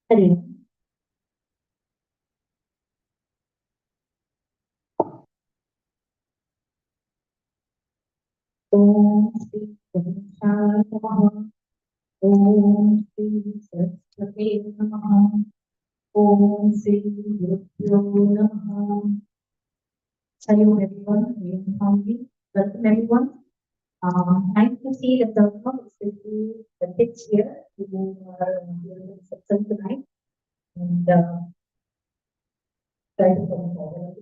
Hari Om Shri Ganesha Namaha. Om Shri Saraswati Namaha. Om Shri Gurubhyo Namaha. Hello everyone, welcome everyone. Nice to see that the especially the kids here who are here in session tonight. And try to come forward.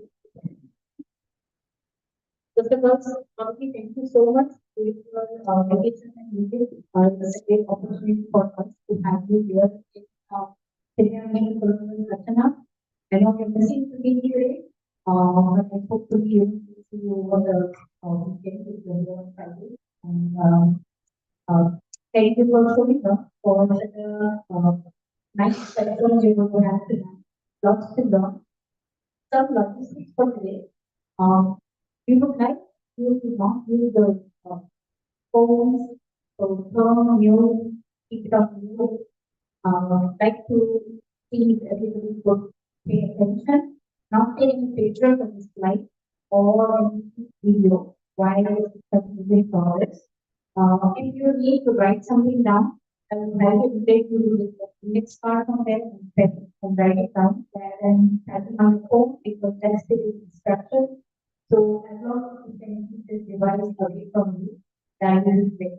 First of all, Swami, thank you so much for your vacation and meeting. It's a great opportunity for us to have you here in Chinmaya Mission Center. I know you're missing to be here today, but I hope to be able to see you over the weekend with you on Friday. And thank you for showing up for such a nice session you will have to have. Lots to learn. Some logistics for today. We would like you to not use the phones, so turn mute, keep it on mute. Like to see if everybody would pay attention, not taking pictures of the slide or any video while using progress. If you need to write something down, I would like to take you to the next part of there and write it down. And as on the phone, it was tested with instructions. So as long as you can keep this device away from you, that is great.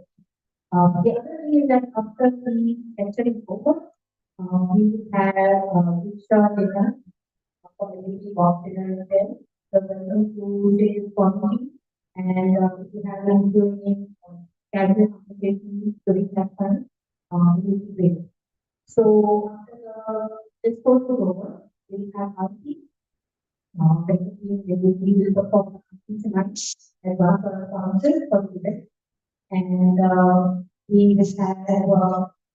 The other thing is that after the lecture is over, we have Diksha dinner, community walk dinner as well. So welcome to today's community. And if you have been doing casual conversations during that time, it will be great. So after this course is over, we have Auntie. Technically, we will perform tonight as one of our sponsors for the event. And we will have,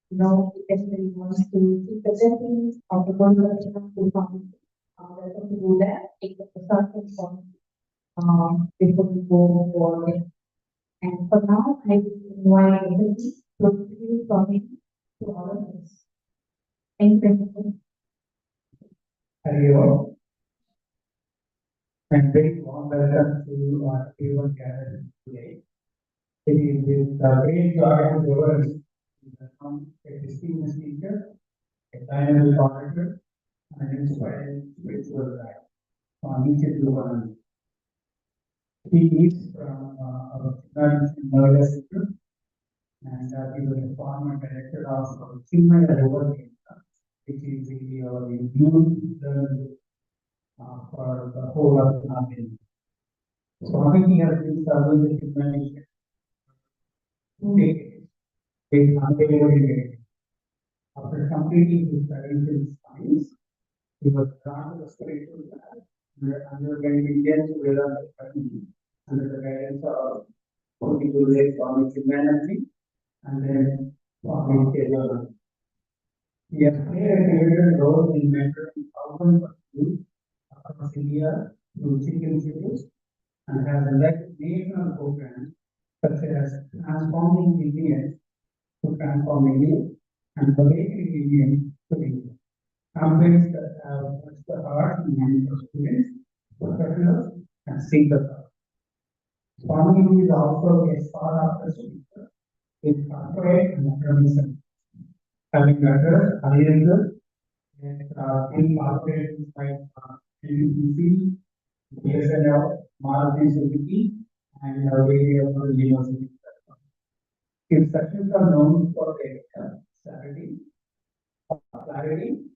if anybody wants to keep presenting or the one version of the performance, welcome to do that. Take the starting point before we go forward. And for now, I will invite everybody to introduce Swami to all of us. Thank you. Hello. And very warm welcome to everyone gathered today. It is with great joy and glory to welcome a distinguished speaker, a dynamic orator, and an inspiring spiritual guide, Swami Chidrupananda. He is from our Chinmaya Mission Center, and he was the former director of Chinmaya Mission Center, which is the youth learning for the whole of the nation. Swami has been serving the Chinmaya Mission with unwavering dedication. After completing his studies in science, he was drawn to the spiritual path and underwent intense Vedanta study under the guidance of Guru Swami Chidrupananda and then Swami Chidrupananda. He has played a pivotal role in mentoring thousands of youth across India through chicken cities and has led national programs such as Transforming Indians to Transform India and Awakening Indians to India. Campaigns that have touched the heart and minds of students, professionals, and seekers. Swami is also a sought-after speaker in corporate and academic, having addressed audiences in corporations like NBC, BSNL, Maruti Suzuki, and various other universities. His sessions are known for their clarity,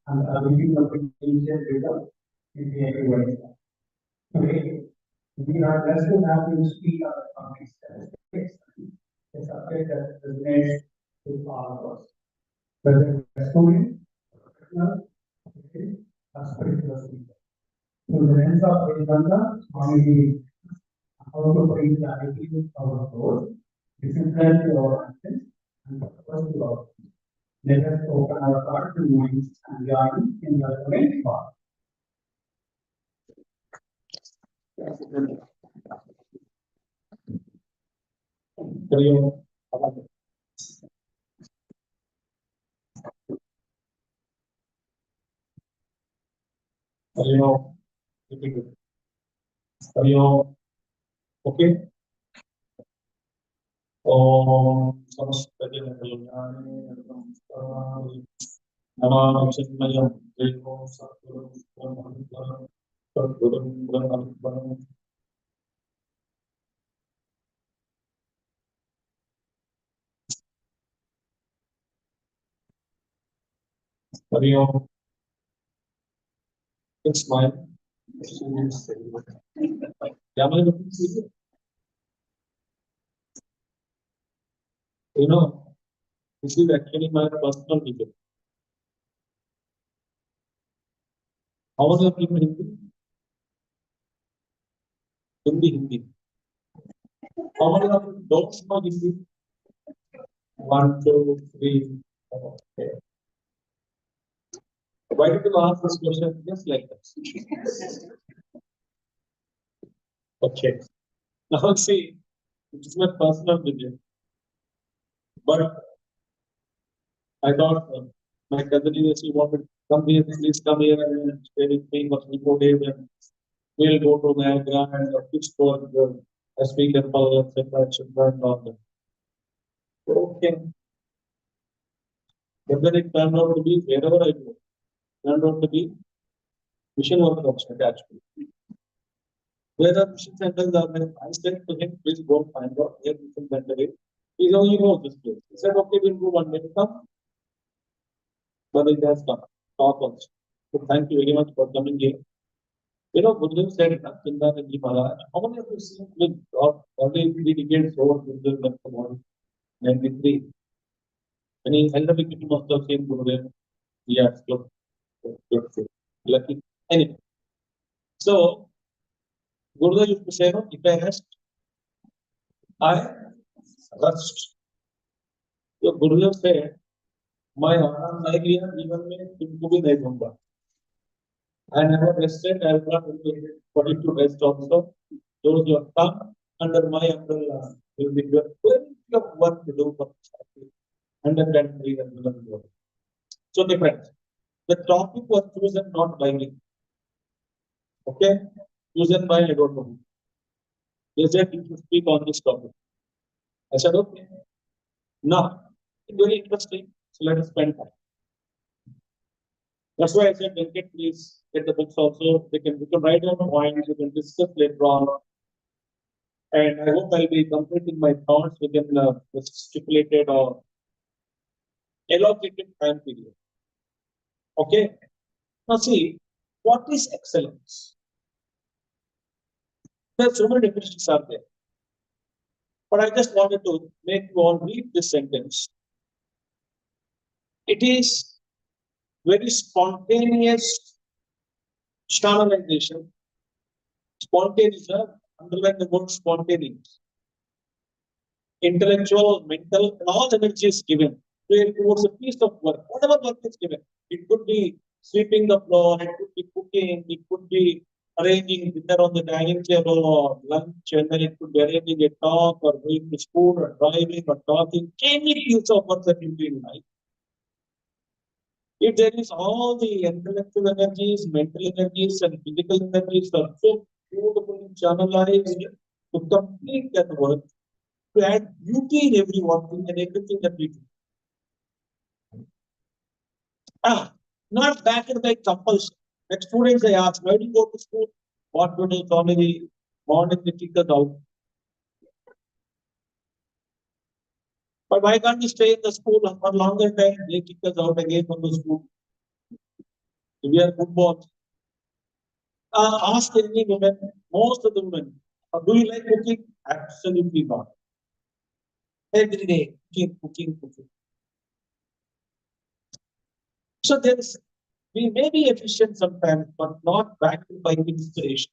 and the ability of intelligent results in the everybody's life. Today, we are blessed to have you speak on this a subject that resonates with all of us, whether a student, professional, or spiritual speaker. Through the lens of Vedanta, Swami how to bring clarity to our thoughts, discipline to our actions, and purpose to our lives. Let us open our hearts and minds and join in the next part. Hari Om. Repeat it. Hari Om. Okay. Om Samastati Namayanani Namaskari Namah Chinmaya Mission Center Sadgurum Brahma Hari Om. It's mine. Am I looking serious? You know, this is actually my personal video. How many of you in Hindi? Hindi. How many of you don't know Hindi? 1, 2, 3. Okay. Why did you ask this question just like that? Okay. Now see, it is my personal video. But I thought my cousin is he wanted to come here, please come here and stay with me for 3, 4 days and we'll go to Niagara and fish for a speaker for etc. and all that. Okay. But then it turned out to be wherever I go, turned out to be mission workshops attached to it. Where the mission centers are there, I said to him, please go find out where mission center is. He only knows this place. He said, okay, we'll go one day to come. But it has come. Talk also. So thank you very much for coming here. You know, Gurudev said, Chinmaya Maharaj, how many of you seen with already 3 decades over Gurudev left the body? 93. Any elder people must have seen Gurudev. Yes, good. Good. Lucky. Anyway. So, Gurudev used to say, no, if I rest, I rest. So Gurudev said, मैं आराम नहीं लिया जीवन में तुमको भी नहीं दूंगा. I never rested. I will not for you to rest also. Those who have come under my umbrella will be doing plenty of work to do for society and the country and the world. So, my friends, the topic was chosen not by me. Okay, chosen by I don't know who. They said you should speak on this topic. I said okay. Now, it's very interesting. So let us spend time. That's why I said, Venkat, please get the books also. We can write down points, we can discuss later on. And I hope I'll be completing my thoughts within the stipulated or allocated time period. Okay. Now see, what is excellence? There are so many definitions are there. But I just wanted to make you all read this sentence. It is very spontaneous standardization. Spontaneous, underline the word spontaneous. Intellectual, mental, and all energy is given towards a piece of work. Whatever work is given, it could be sweeping the floor, it could be cooking, it could be arranging dinner on the dining table or lunch, and then it could be arranging a talk or going to school or driving or talking, any piece of work that you do in life. If there is all the intellectual energies, mental energies, and physical energies are so beautifully channelized to complete that work, to add beauty in everyone and everything that we do. Not backed by compulsion. Like students, I ask, why do you go to school? What to do? Normally, morning they kick us out. But why can't we stay in the school for longer time? They kick us out again from the school. We are good boys. Ask any women, most of the women, do you like cooking? Absolutely not. Every day, cooking. So we may be efficient sometimes, but not backed by inspiration.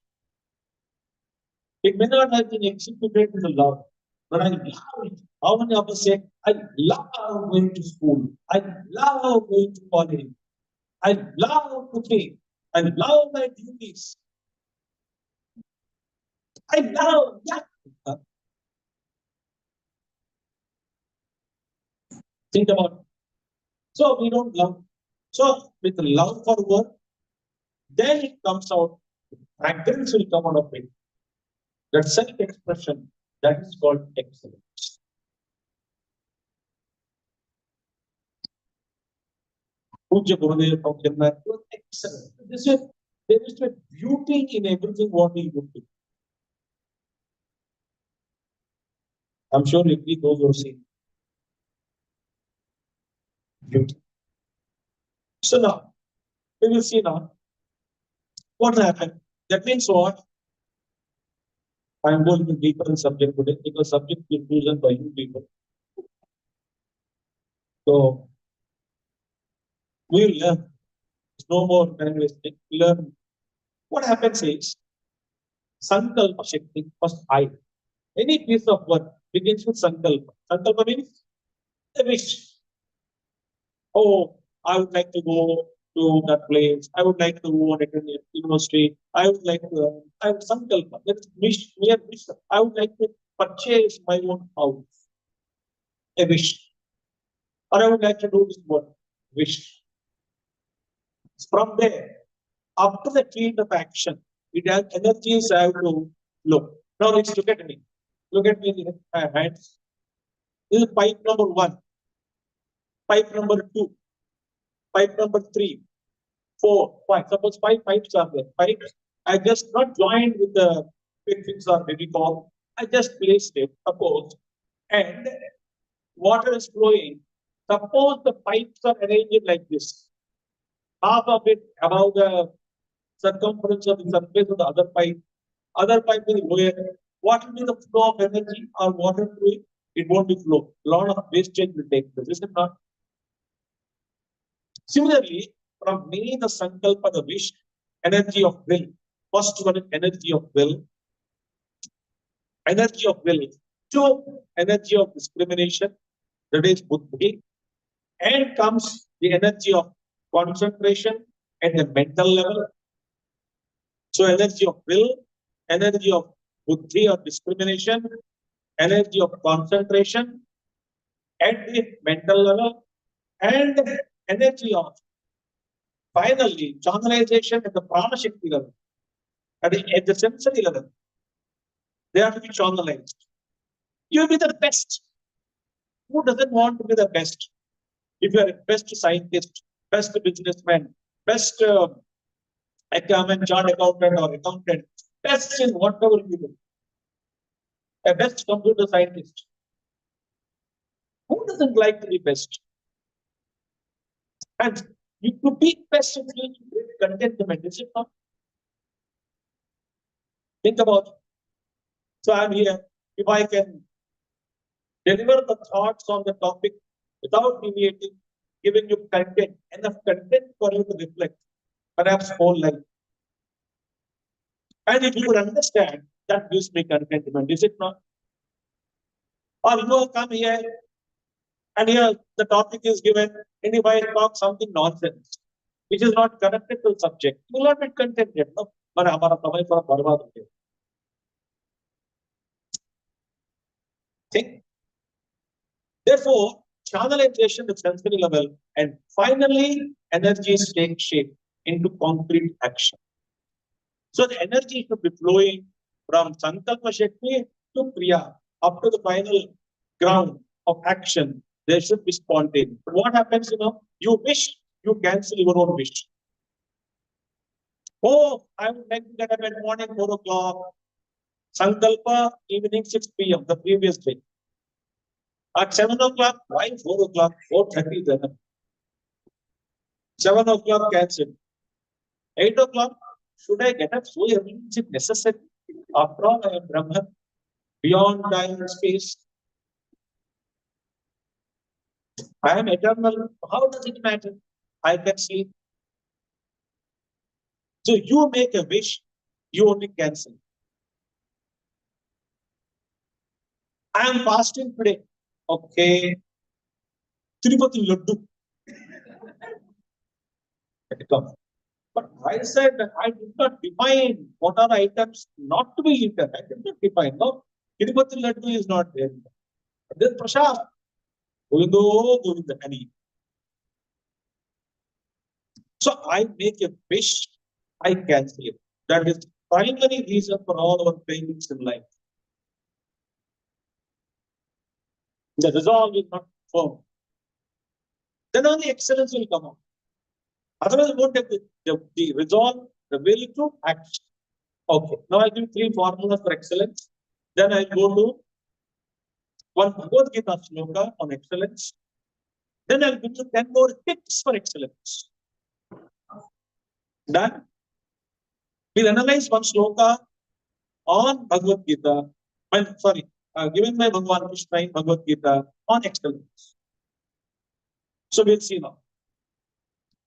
It may not have been executed with love, but I love it. How many of us say, I love going to school. I love going to college. I love cooking. I love my duties. I love that. Think about it. So we don't love. So with love for work, then it comes out, fragrance will come out of it. That self-expression, that is called excellence. Puja Gurudev from Chennai was excellent. There is a beauty in everything what he would do. I'm sure if we those who have seen beauty. So now, we will see now what happened. That means what? I'm going to deeper in subject today because subject is chosen by you people. So we will learn. There's no more time wasting. Learn. What happens is Sankalpa Shakti, first I. Any piece of work begins with Sankalpa. Sankalpa means a wish. Oh, I would like to go to that place. I would like to go at a university. I would like to, I would Sankalpa. That's wish, mere wish. I would like to purchase my own house. A wish. Or I would like to do this work. Wish. From there, up to the field of action, it has energies I have to look. Now let's look at me. Look at me in my hands. This is pipe number 1, pipe number 2, pipe number 3, 4, 5. Suppose 5 pipes are there. Pipes. I just not joined with the quick fix or Fevicol. I just placed it, suppose, and water is flowing. Suppose the pipes are arranged like this. Half of it above the circumference of the surface of the other pipe is lower. What will be the flow of energy or water through it? It won't be flow. A lot of wastage will take place, is it not? Similarly, from me, the sankalpa, the wish, energy of will. First one is energy of will. Energy of will. 2, energy of discrimination, that is buddhi. And comes the energy of concentration at the mental level. So energy of will, energy of buddhi or discrimination, energy of concentration at the mental level, and energy of finally channelization at the prana shakti level, at the sensory level. They have to be channelized. You will be the best. Who doesn't want to be the best? If you are a best scientist, best businessman, best accountant, chartered accountant or accountant, best in whatever you do, a best computer scientist. Who doesn't like to be best? And you could be best if you with contentment, is it not? Think about it. So I'm here. If I can deliver the thoughts on the topic without deviating, giving you content, enough content for you to reflect, perhaps whole life. And if you could understand, that gives me contentment, is it not? Or you come here and here the topic is given, and if I talk something nonsense, which is not connected to the subject, you will not be contented. No? But हमारा समय थोड़ा बर्बाद हो गया. Think. Therefore, channelization at sensory level, and finally, energies take shape into concrete action. So the energy should be flowing from Sankalpa Shakti to Kriya, up to the final ground of action. There should be spontaneity. But what happens, you wish, you cancel your own wish. Oh, I would like to get up at morning 4 o'clock. Sankalpa, evening 6 p.m., the previous day. At 7 o'clock, why 4 o'clock? 4:30 then. 7 o'clock cancelled. 8 o'clock, should I get up so early? Is it necessary? After all, I am Brahman, beyond time and space. I am eternal. How does it matter? I can sleep. So you make a wish, you only cancel. I am fasting today. Okay. Tirupati Laddu. But I said I did not define what are items not to be eaten. I did not define. No, Tirupati Laddu is not there. Then Prasad. Govinda, and eat. So I make a wish, I can see it. That is primary reason for all our failings in life. The resolve is not firm. Then only excellence will come out. Otherwise, you won't have the resolve, the will to act. Okay, now I'll give 3 formulas for excellence. Then I'll go to one Bhagavad Gita sloka on excellence. Then I'll give you 10 more tips for excellence. Done? We'll analyze one sloka on Bhagavad Gita. Given by Bhagavan Krishna in Bhagavad Gita on excellence. So we'll see now.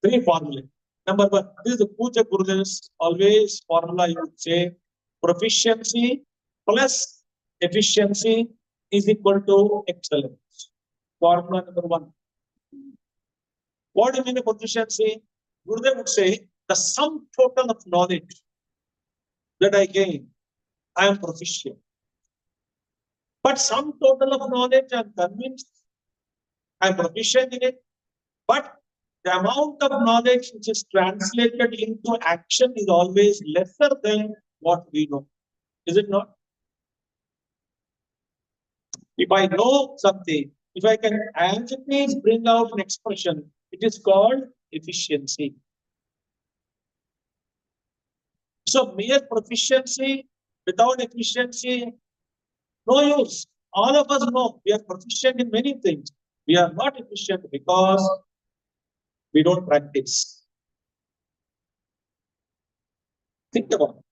3 formulae. Number 1, this is the Puja Gurudev's always formula you would say, proficiency plus efficiency is equal to excellence. Formula number 1. What do you mean by proficiency? Gurudev would say, the sum total of knowledge that I gain, I am proficient. But sum total of knowledge, I am convinced, I am proficient in it. But the amount of knowledge which is translated into action is always lesser than what we know. Is it not? If I know something, if I can always bring out an expression, it is called efficiency. So mere proficiency without efficiency, no use. All of us know we are proficient in many things. We are not efficient because we don't practice. Think about it.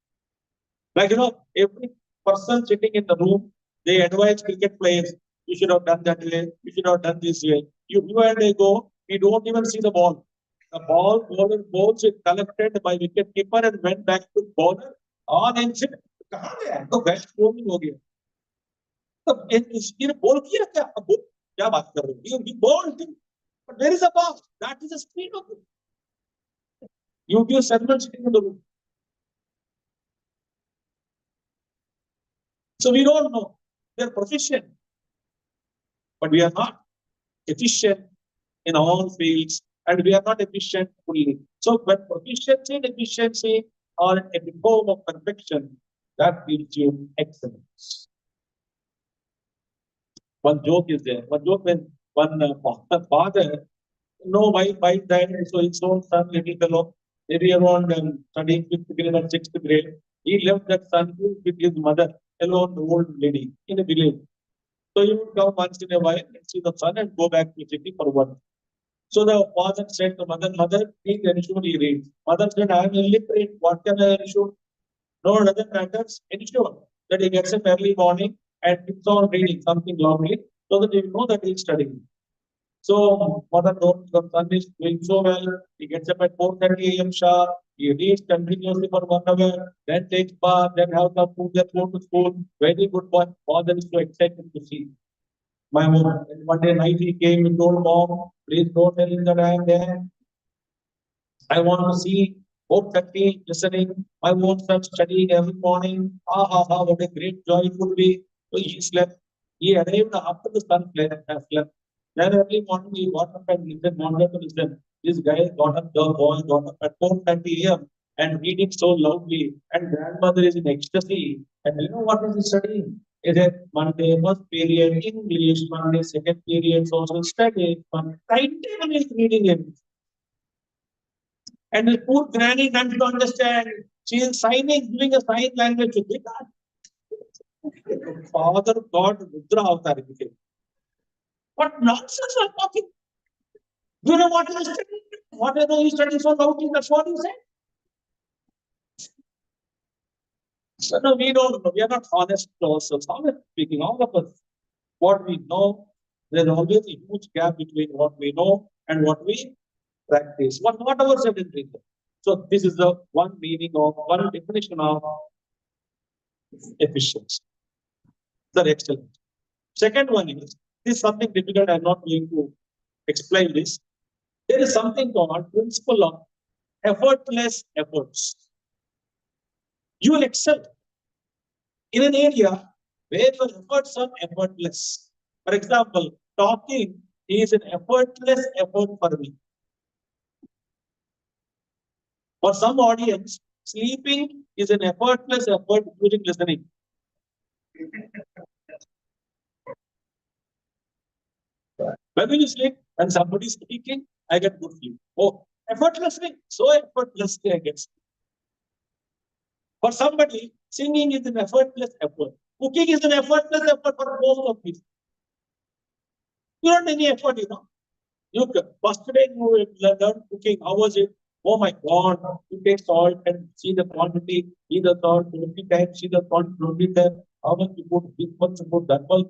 Like, every person sitting in the room, they advise cricket players, you should have done that way, you should have done this way. You and I go, we don't even see the ball. The ball, balls is collected by wicket keeper and went back to bowler. On and sit. कहाँ गया? तो best bowling हो गया. तो इसने ball किया क्या? अब क्या बात कर रहे हो? You bowled him. But where is the ball? That is the speed of it. You give several sitting in the room. So we don't know. We are proficient, but we are not efficient in all fields, and we are not efficient fully. So when proficiency and efficiency are at the form of perfection, that gives you excellence. One joke is there. One joke when one father, why died? So his own son, little fellow, maybe around studying 5th grade or 6th grade, he left that son with his mother, alone, the old lady in a village. So he would come once in a while and see the son and go back to city for work. So the father said to mother, please ensure he reads. Mother said, I am illiterate. What can I ensure? No, it doesn't matter. Ensure that he gets up early morning and keeps on reading something loudly so that you know that he is studying. So mother knows the son is doing so well. He gets up at 4:30 a.m. sharp. He reads continuously for 1 hour, then takes bath, then have some food, then go to school. Very good boy. Father is so excited to see my mom. And one day night he came and told mom, please don't tell him that I am there. I want to see 4:30 listening. I want some studying every morning. What a great joy it would be. So he slept. He arrived after the sun slept. Then early morning he got up and listened, wanted to listen. This guy got up, the boy got up at 4:30 a.m. and reading so loudly. And grandmother is in ecstasy. And you know what is he studying? Is it Monday, first period, English, Monday, second period, social studies, timetable is reading him. And the poor granny doesn't understand. She is signing, doing a sign language to that. Father God Rudra Avatar became. What nonsense are talking? Do you know what he is studying? What I know he is studying so loudly, that's what he said. So no, we don't know. We are not honest to ourselves. Honest speaking, all of us, what we know, there's always a huge gap between what we know and what we practice. Whatever sedentary. So this is the one meaning of, one definition of efficiency. The excellent. Second one is, this is something difficult. I'm not going to explain this. There is something called principle of effortless efforts. You will excel in an area where your efforts are effortless. For example, talking is an effortless effort for me. For some audience, sleeping is an effortless effort during listening. When will you sleep? When somebody is speaking, I get good sleep. Oh, effortlessly, so effortlessly I get sleep. For somebody, singing is an effortless effort. Cooking is an effortless effort for most of people. You don't need any effort, you know. First day you learn cooking. How was it? Oh my God! You take salt and see the quantity. See the salt 20 times. See the salt 20 times. How much you put? This much you put. That much.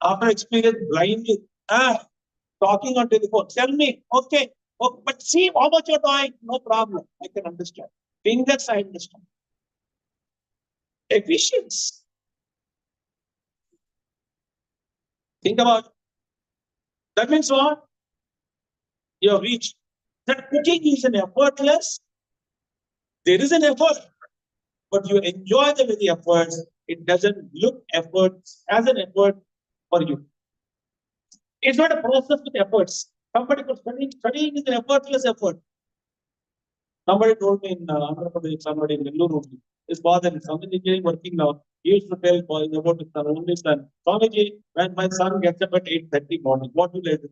After experience, blindly. Talking on telephone. Tell me. Okay. Oh, but see how much you're doing. No problem. I can understand. Fingers, I understand. Efficiency. Think about it. That means what? You have reached. That cooking is an effortless. There is an effort, but you enjoy the very efforts. It doesn't look efforts as an effort for you. It's not a process with efforts. Somebody could studying is an effortless effort. Somebody told me in Andhra Pradesh, somebody in Nellore his father is something engineering working now. He used to tell boys about his son, only son. Swamiji, when my son gets up at 8:30 morning, what will I do?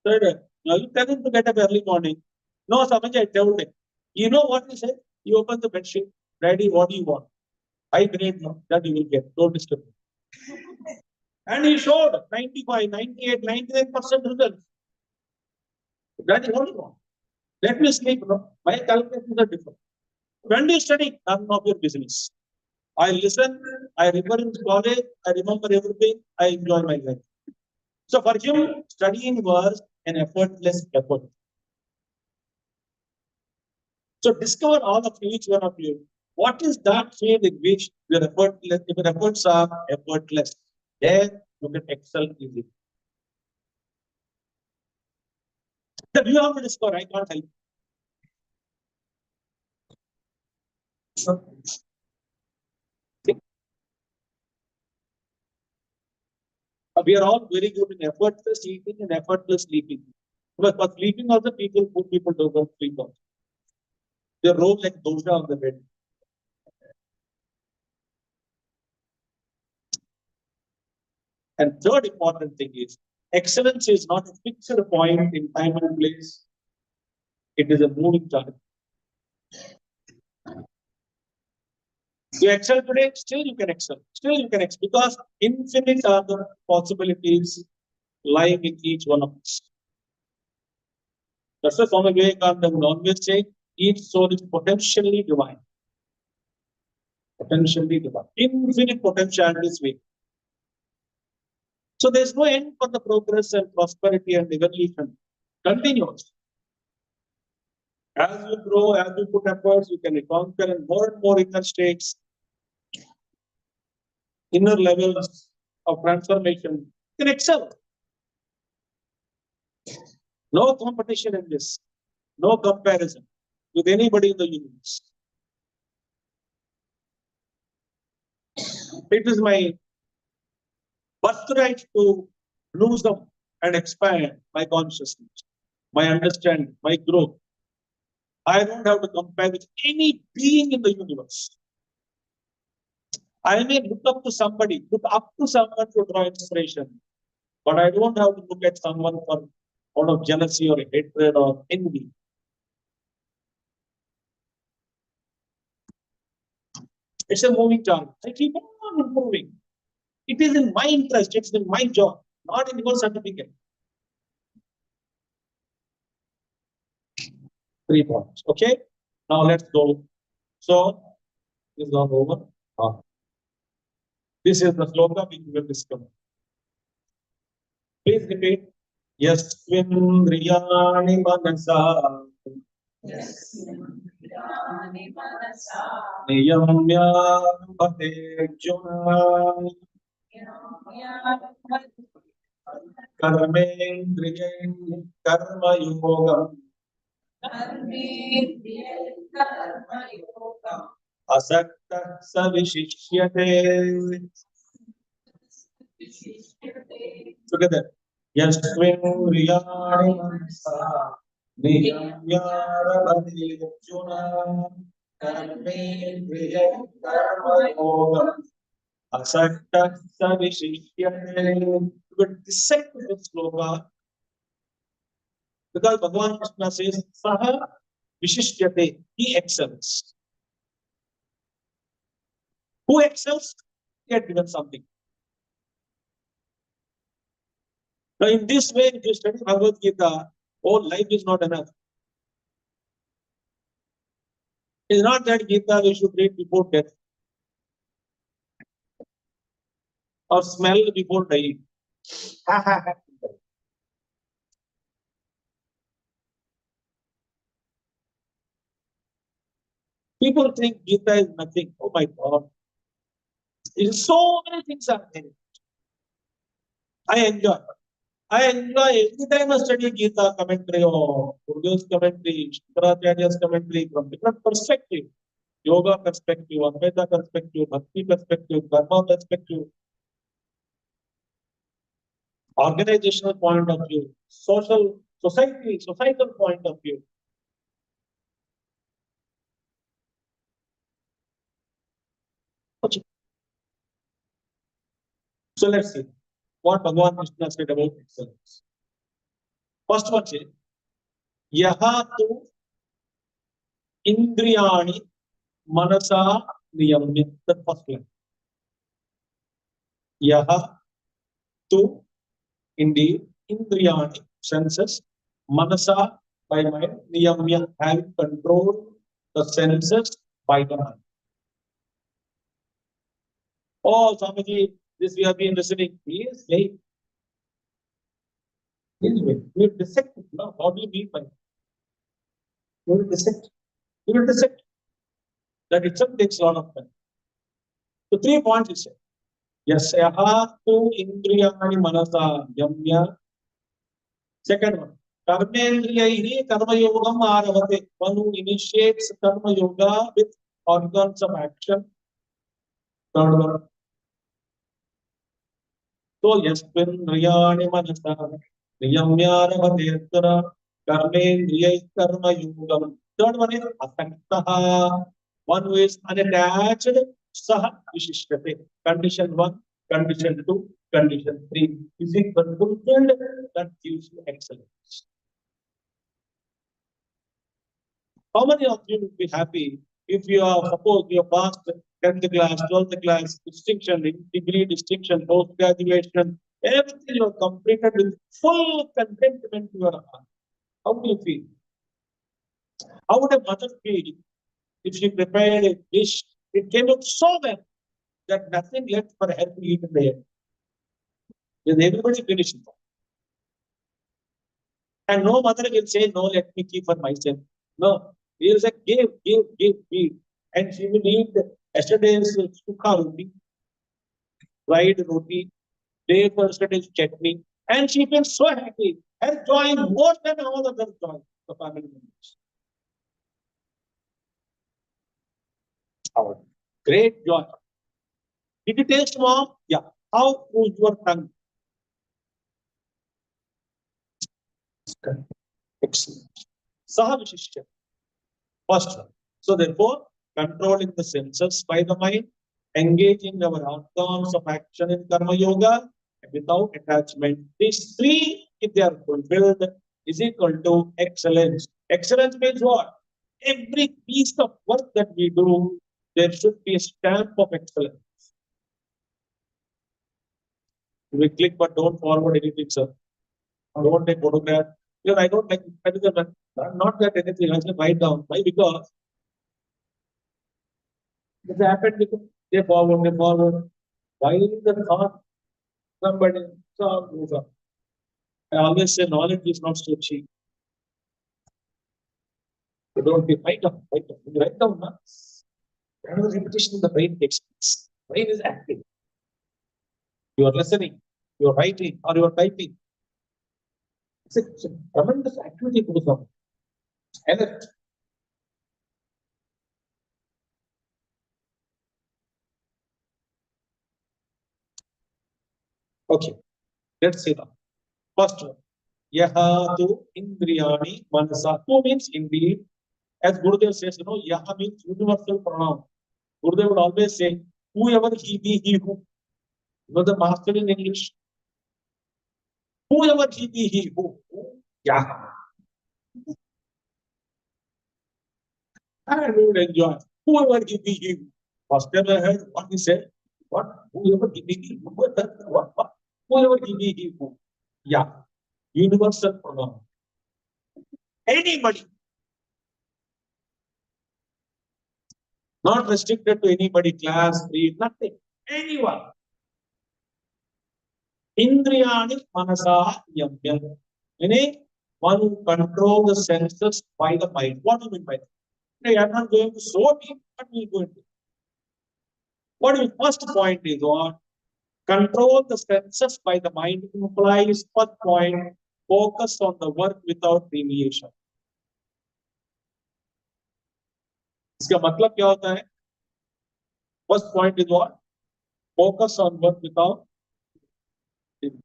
Said, now you tell him to get up early morning. No, Swamiji, I told him. You know what he said? He opened the bed sheet. Daddy, what do you want? High grade now that you will get. Don't disturb me. And he showed 95, 98, 99% results. Daddy, what do you want? Let me sleep. No? My calculations are different. When do you study? None of your business. I listen, I remember in college, I remember everything, I enjoy my life. So for him, studying was an effortless effort. So discover all of each one of you. What is that field in which your efforts are effortless? There you can excel easily. Then you have to discover, I can't help you. We are all very good in effortless eating and effortless sleeping. But for sleeping also, poor people don't sleep also. They roll like dosha on the bed. And third important thing is, excellence is not a fixed point in time and place. It is a moving target. You excel today, still you can excel. Still you can excel because infinite are the possibilities lying in each one of us. That's why Swami Vivekananda would always say, each soul is potentially divine. Potentially divine. Infinite potentialities wait. So there's no end for the progress and prosperity and evolution. Continues. As you grow, as you put efforts, you can conquer and more inner states, inner levels of transformation. You can excel. No competition in this. No comparison with anybody in the universe. It is my birthright to lose up and expand my consciousness, my understanding, my growth. I don't have to compare with any being in the universe. I may look up to someone to draw inspiration, but I don't have to look at someone for out of jealousy or hatred or envy. It's a moving target. I keep on improving. It is in my interest, it's in my job, not in your certificate. 3 points. Okay. Now let's go. So this is not over. This is the sloka which we will discover. Please repeat. Yasvindriyani manasa niyamya bhate juna karmendriyan karma yogam asakta savishishyate. Together. Yasvindriyani manasa niyamya bhate juna Karmendriya Karma Yoga Asakta Savishishyate. You could dissect this sloka because Bhagavan Krishna says Saha Vishishyate, he excels. Who excels? He had given something. Now, in this way, if you study Bhagavad Gita, all life is not enough. It's not that Gita we should read before death or smell before dying. People think Gita is nothing. Oh my God. So many things are there. I enjoy. I enjoy every time I study Gita commentary or Guru's commentary, Shankaracharya's commentary from different perspectives. Yoga perspective, Advaita perspective, Bhakti perspective, Dharma perspective, organizational point of view, societal point of view. So let's see what Bhagavan Krishna said about excellence. First one says, Yaha tu Indriyani Manasa Niyamya. The first line. Yaha tu indeed Indriyani senses Manasa by mind Niyamya having control the senses by the mind. Oh, Swamiji, this we have been listening. Please wait. Please wait. We will dissect it. No, how do you mean by it? We will dissect. We will dissect. That itself takes a lot of time. So 3 points he said. Yasyaha tu indriyani manasa yamya. Second one. Karmendriyahi karma yogam aravate. One who initiates karma yoga with organs of action. Third one. So yasmindriyani manasa niyamya aravate. Karmendriyahi karma yogam. Third one is asaktaha. One who is unattached. Saha vishishyate. Condition 1, condition 2, condition 3. Is it fulfilled? That gives you excellence. How many of you will be happy if you are, suppose you have passed 10th class, 12th class, distinction, degree distinction, post graduation, everything you have completed with full contentment in your heart? How do you feel? How would a mother feel if she prepared a dish? It came out so well that nothing left for her to eat in the end. Then everybody finished it. And no mother will say, no, let me keep for myself. No, he will say, give, give. And she will eat yesterday's sukha roti, fried roti, day for yesterday's chutney. And she feels so happy. Her joy more than all other joy of family members. Our great joy. Did you taste, mom? Yeah. How was your tongue? Excellent. Saha Vishishya. First one. So therefore, controlling the senses by the mind, engaging our outcomes of action in karma yoga without attachment. These 3, if they are fulfilled, is equal to excellence. Excellence means what? Every piece of work that we do, there should be a stamp of excellence. We click but don't forward anything, sir. Don't take photograph. Because I don't like not that anything. I just write down. Why? Because it happened because they forward. Why the thought somebody saw goes up? I always say knowledge is not so cheap. You don't be write down. You write down, na? Another repetition, the brain takes place. Brain is active. You are listening, you are writing, or you are typing. It's a tremendous activity goes on. Alert. Okay, let's see now. First one. Yaha tu indriyani manasa. Tu means indeed As Gurudev says, Yaha means universal pronoun. Gurudev would always say, whoever he be, he who. The master in English. Whoever he be, he who. Yaha. And we would enjoy. Whoever he be, he who. First time I heard what he said. What? Whoever he be, he who. What? Whoever he be, he who. Yeah. Universal pronoun. Anybody. Not restricted to anybody, class, creed, nothing. Anyone. Indriyani manasa yamya. Meaning, one who controls the senses by the mind. What do you mean by that? I am not going to so deep, but we will go into. What is first point is what? Control the senses by the mind implies first point, focus on the work without deviation. इसका मतलब क्या होता है? First point is what? Focus on work without deviation.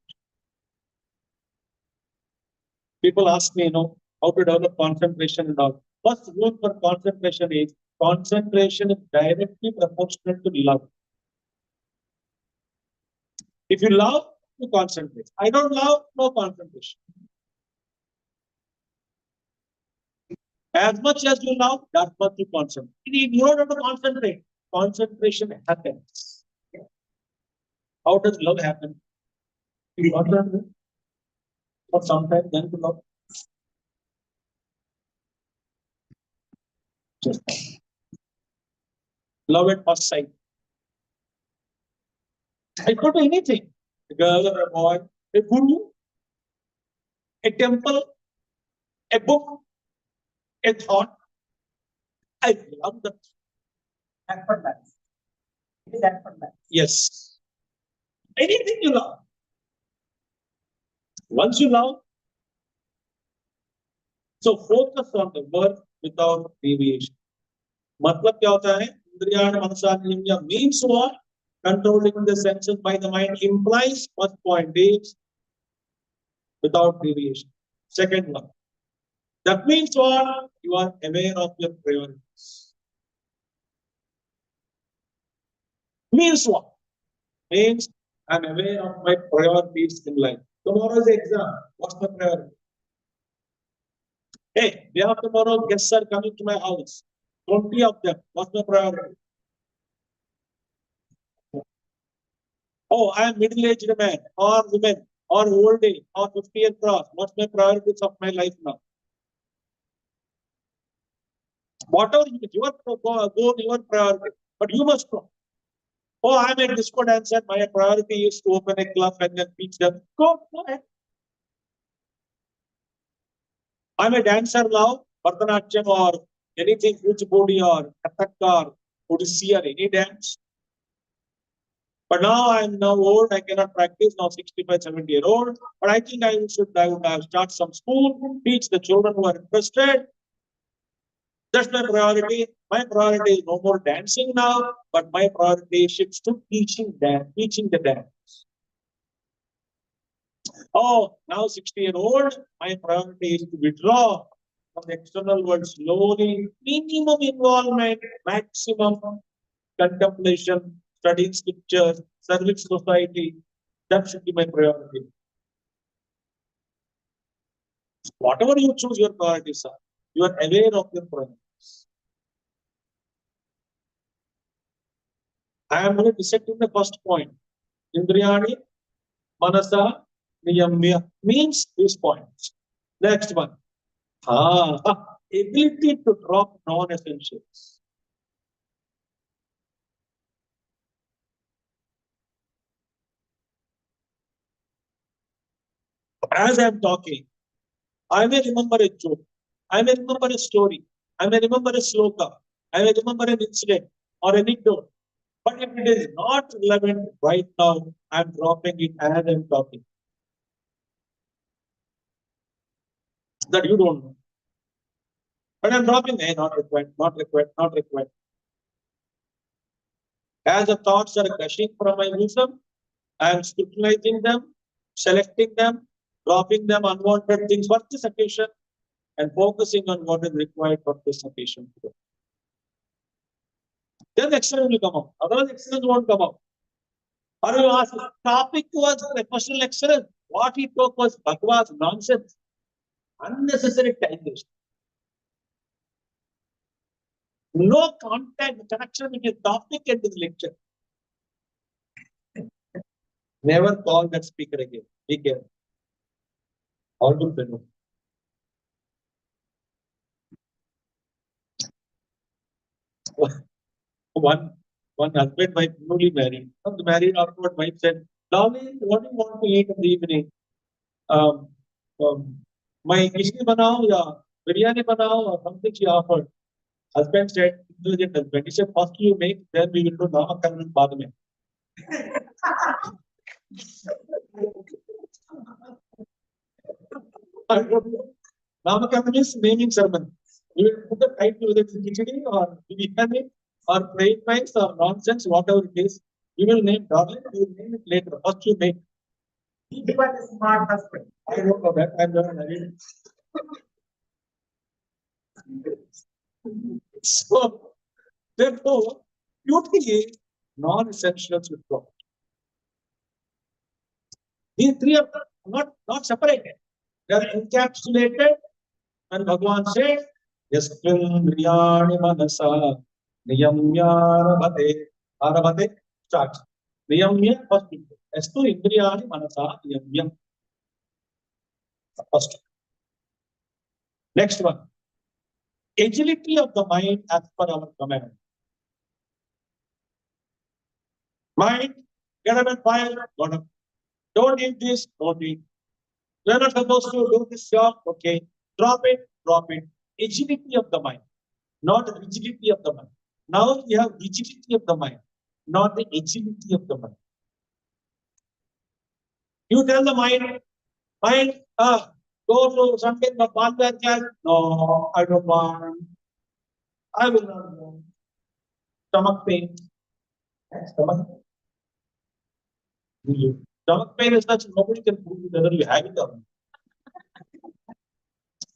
People ask me, how to develop concentration and all. First rule for concentration is directly proportional to love. If you love, you concentrate. I don't love, no concentration. As much as you love, that much you concentrate. You don't have to concentrate. Concentration happens. How does love happen? You concentrate. For some time, then to love. Just love at first sight. It could be anything. A girl or a boy, a guru, a temple, a book, a thought. I love that. Effortless. It is effortless. Yes. Anything you love. Once you love, so focus on the work without deviation. मतलब क्या होता है? इंद्रियाण मनसानियम्य means what? Controlling the senses by the mind implies first point is without deviation. Second one. That means what? You are aware of your priorities. Means what? Means I'm aware of my priorities in life. Tomorrow is exam. What's my priority? Hey, day after tomorrow, guests are coming to my house. 20 of them. What's my priority? Oh, I am middle-aged man or woman or old age or 50th cross. What's my priorities of my life now? Whatever your goal, your priority, but you must know. Oh, I'm a disco dancer. My priority is to open a club and then teach them. Go ahead. I'm a dancer now, Bharatanatyam or anything, Kuchipudi or Kathak or Odissi or any dance. But now I'm now old, I cannot practice, now 65, 70-year-old. But I think I would have start some school, teach the children who are interested. That's my priority. My priority is no more dancing now, but my priority shifts to teaching the dance. Oh, now 60-year-old, my priority is to withdraw from the external world slowly, minimum involvement, maximum contemplation, studying scriptures, serving society. That should be my priority. Whatever you choose, your priorities are. You are aware of your priorities. I am only dissecting the first point. Indriyani, manasa, niyamya means these points. Next one. Ability to drop non-essentials. As I am talking, I may remember a joke. I may remember a story. I may remember a sloka. I may remember an incident or anecdote. But if it is not relevant right now, I am dropping it as I am talking. That you don't know. But I am dropping, not required, not required, not required. As the thoughts are gushing from my wisdom, I am scrutinizing them, selecting them, dropping them, unwanted things. For this occasion, and focusing on what is required for this occasion. Then excellence will come out. Otherwise, excellence won't come out. Or you ask, topic was professional excellence. What he took was Bhagwad's nonsense. Unnecessary time waste. No contact, connection with the topic and the lecture. Never call that speaker again. Be careful. All will fellow. One husband, wife, newly married. The married afterward wife said, darling, what do you want to eat in the evening? Um, my kishni banao ya biryani banao or something she offered. Husband said, intelligent husband. He said, first you make, then we will do namakarna baad mein. Namakarna means naming sermon. You will put the title whether it's khichdi or biryani or fried rice or nonsense, whatever it is. You will name, darling, you will name it later. First you make. He was a smart husband. I don't know that. I'm not married. So, therefore, beauty is non-essentials with God. These three are not separated. They are encapsulated. And Bhagavan says, Yaskrindriyani manasa niyamya arabhate start. Niyamya first. Estu indriyani manasa niyamya. First. Next one. Agility of the mind as per our command. Mind, get up and fire, got up. Don't eat this, don't eat. We're not supposed to do this job, okay. Drop it, drop it. Agility of the mind, not rigidity of the mind. Now we have rigidity of the mind, not the agility of the mind. You tell the mind, go to something but Balwar class. No, I don't want. I will not go. Stomach pain. Stomach pain. Stomach pain is such nobody can prove whether you have it or not.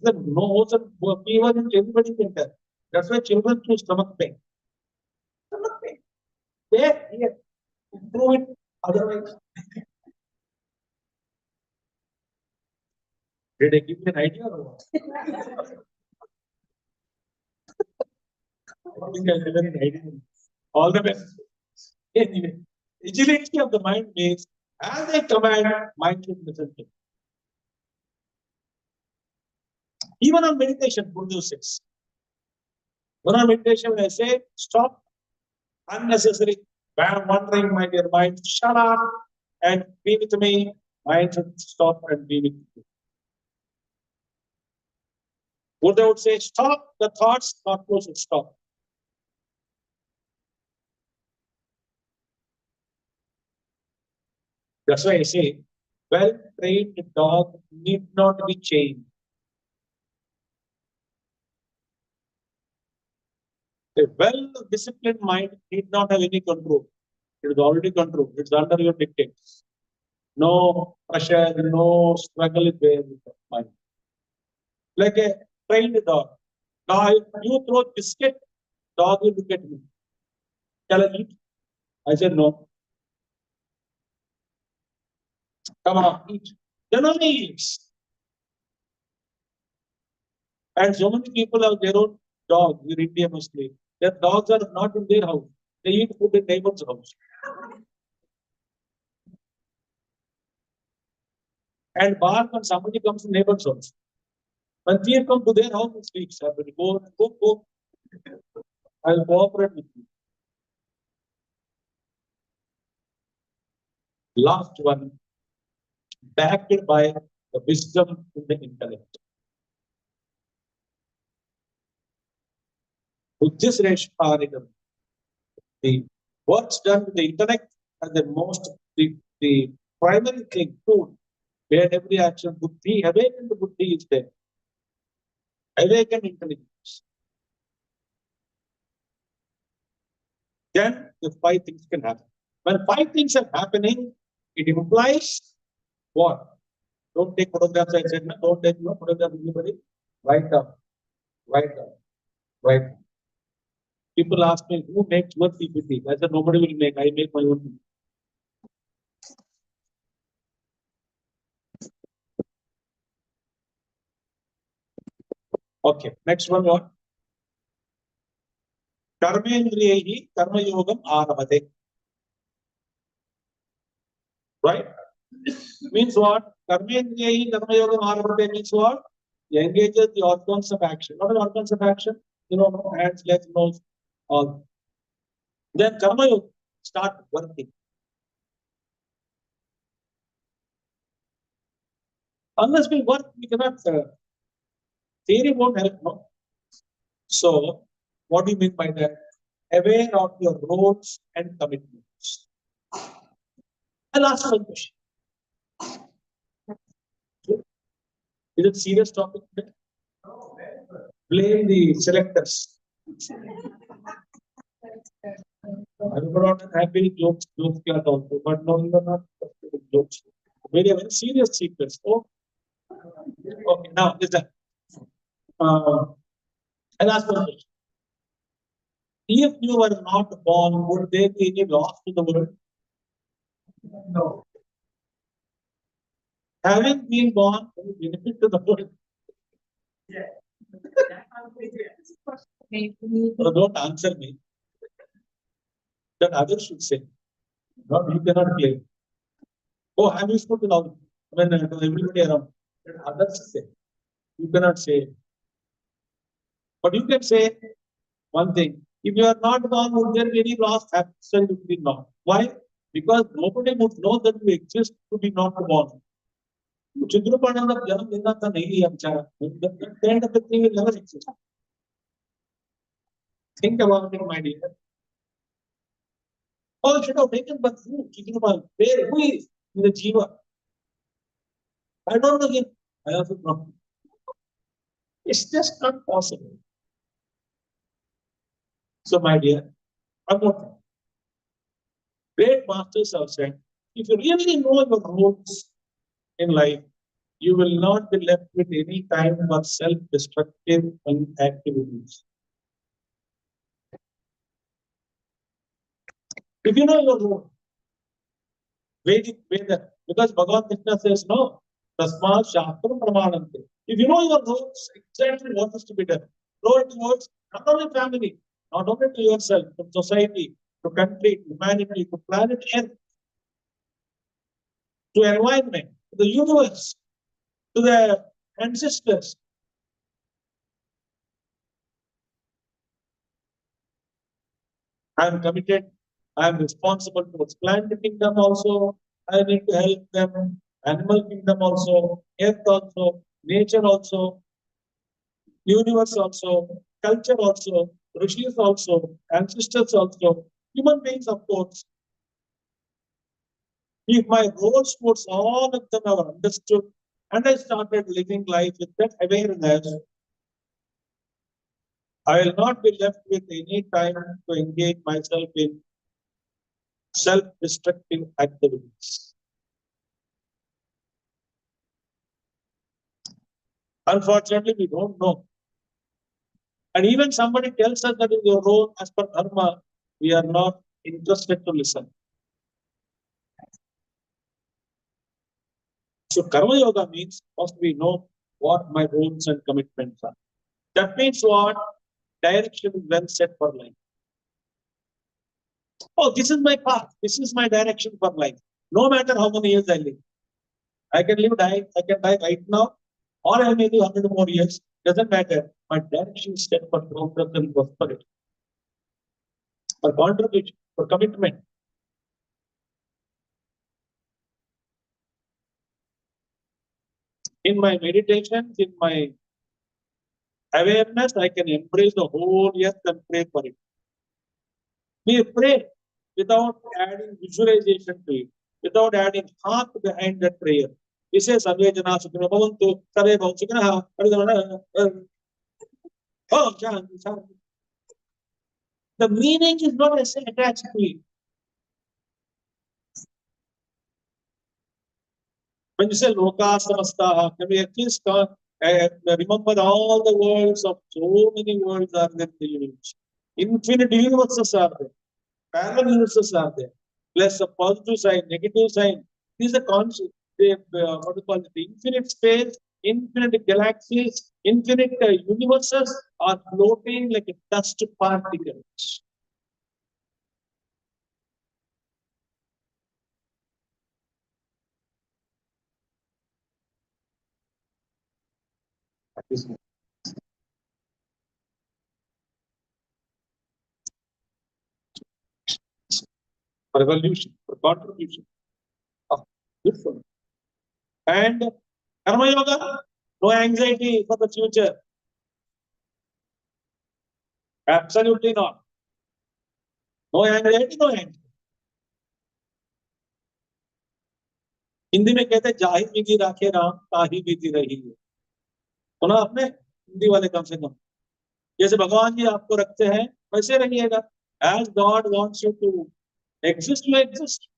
No, even everybody can tell. That's why children choose stomach pain. Stomach pain. There, here. Prove it. Otherwise. Did I give you an idea or what? I think I'll give an idea. All the best. Anyway, agility of the mind means as I command, mind should listen to. Even on meditation, Guru says. When on meditation, when I say stop, unnecessary, wandering, my dear mind, shut up and be with me. Mind should stop and be with you. Buddha would say, stop the thoughts, thought should stop. That's why I say, well-trained dog need not be chained. A well-disciplined mind need not have any control. It is already controlled. It's under your dictates. No pressure, no struggle is there with the mind. Like a trained dog. Now, if you throw biscuit, dog will look at me. Shall I eat? I said no. Come on, eat. Then only eats. And so many people have their own dogs in India mostly. Their dogs are not in their house. They eat food in neighbor's house. And bark when somebody comes to neighbor's house. When thief come to their house, it speaks. Go. I'll cooperate with you. Last one, backed by the wisdom in the intellect. The works done with the intellect are the most, the primary thing, food, where every action, buddhi, awakened buddhi is there. Awakened intelligence. Then the five things can happen. When five things are happening, it implies what? Don't take photographs, I said, no, don't take no photograph of anybody. Write down, write down, write down. People ask me, who makes what PPT? I said, nobody will make, I make my own. Okay, next one what? Karmendriyaihi karma yogam arabhate. Right? Means what? Karmendriyaihi karma yogam arabhate means what? He engages the organs of action. What are organs of action? You know, hands, legs, nose, all. Then karma yoga start working. Unless we work, we cannot. Theory won't help, no. So, what do you mean by that? Aware of your roles and commitments. I'll ask one question. Is it serious topic today? Blame the selectors. I am not happy jokes class also, but no, you are not jokes. Very, very serious secrets. Oh, okay, now listen. I'll ask one question. If you were not born, would there be any loss to the world? No. Having been born, any benefit to the world? Yeah. So don't answer me. That others should say. No, you cannot claim. Oh, I'm useful to now. When to everybody around. That others say. You cannot say. But you can say one thing. If you are not born, would there be any loss? Absolutely not. Why? Because nobody would know that you exist to be not born. Chidrupananda janam dinna tha nahi liya bechara. That kind of a thing will never exist. Think about it, my dear. Oh, should have taken but who? Chidrupananda. Where? Who is the Jiva? I don't know him. I also don't know. It's just not possible. So, my dear, one more thing. Great masters have said, if you really know your roles in life, you will not be left with any time for self-destructive activities. If you know your role, Vedic Veda, because Bhagavad Gita says no, Tasma Shastra Pramanante. If you know your roles, exactly what is to be done, role towards not only family, not only to yourself, to society, to country, to humanity, to planet Earth, to environment, to the universe, to the ancestors. I am committed. I am responsible towards plant kingdom also. I need to help them. Animal kingdom also. Earth also. Nature also. Universe also. Culture also. Rishis also. Ancestors also. Human beings, of course. If my roles towards all of them are understood and I started living life with that awareness, I will not be left with any time to engage myself in self-destructive activities. Unfortunately, we don't know. And even somebody tells us that is your role as per dharma, we are not interested to listen. So karma yoga means first we know what my roles and commitments are. That means what? Direction is well set for life. Oh, this is my path. This is my direction for life. No matter how many years I live. I can die right now, or I may live 100 more years. Doesn't matter. My direction is set for progress and prosperity. For contribution, for commitment. In my meditations, in my awareness, I can embrace the whole earth and pray for it. We pray without adding visualization to it, without adding heart behind that prayer. We say, Sarve Jana Sukhino Bhavantu, Sarve Bhavantu Sukhino. Oh, the meaning is not attached to it. When you say Loka Samastaha, can we at least remember all the worlds of so many worlds are there in the universe. Infinite universes are there. Parallel universes are there. Plus a positive sign, negative sign. This is a concept. What do you call it? The infinite space, infinite galaxies, infinite universes are floating like a dust particles. That is revolution, for contribution. Good for me. And Karma Yoga, no anxiety for the future. Absolutely not. No anxiety, no anxiety. Hindi में कहते हैं जाहि विधि राखे राम ताहि विधि रही है। सुना आपने हिंदी वाले कम से कम। जैसे भगवान जी आपको रखते हैं वैसे रहिएगा। As God wants you to exist, you exist.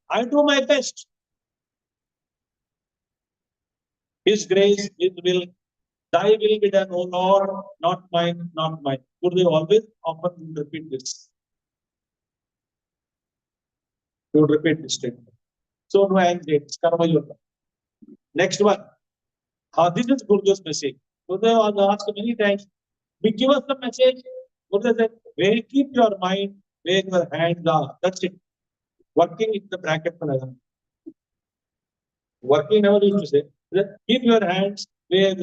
I do my best. His grace, His will, Thy will be done, O Lord, not mine, not mine. Gurudev always often repeat this. You would repeat this statement. So no anxiety, Karma Yoga. Next one. This is Gurudev's message. Gurudev was asked many times, give us the message. Gurudev said, where keep your mind where your hands are. That's it. Working in the bracket. Working never used to say, keep your hands where,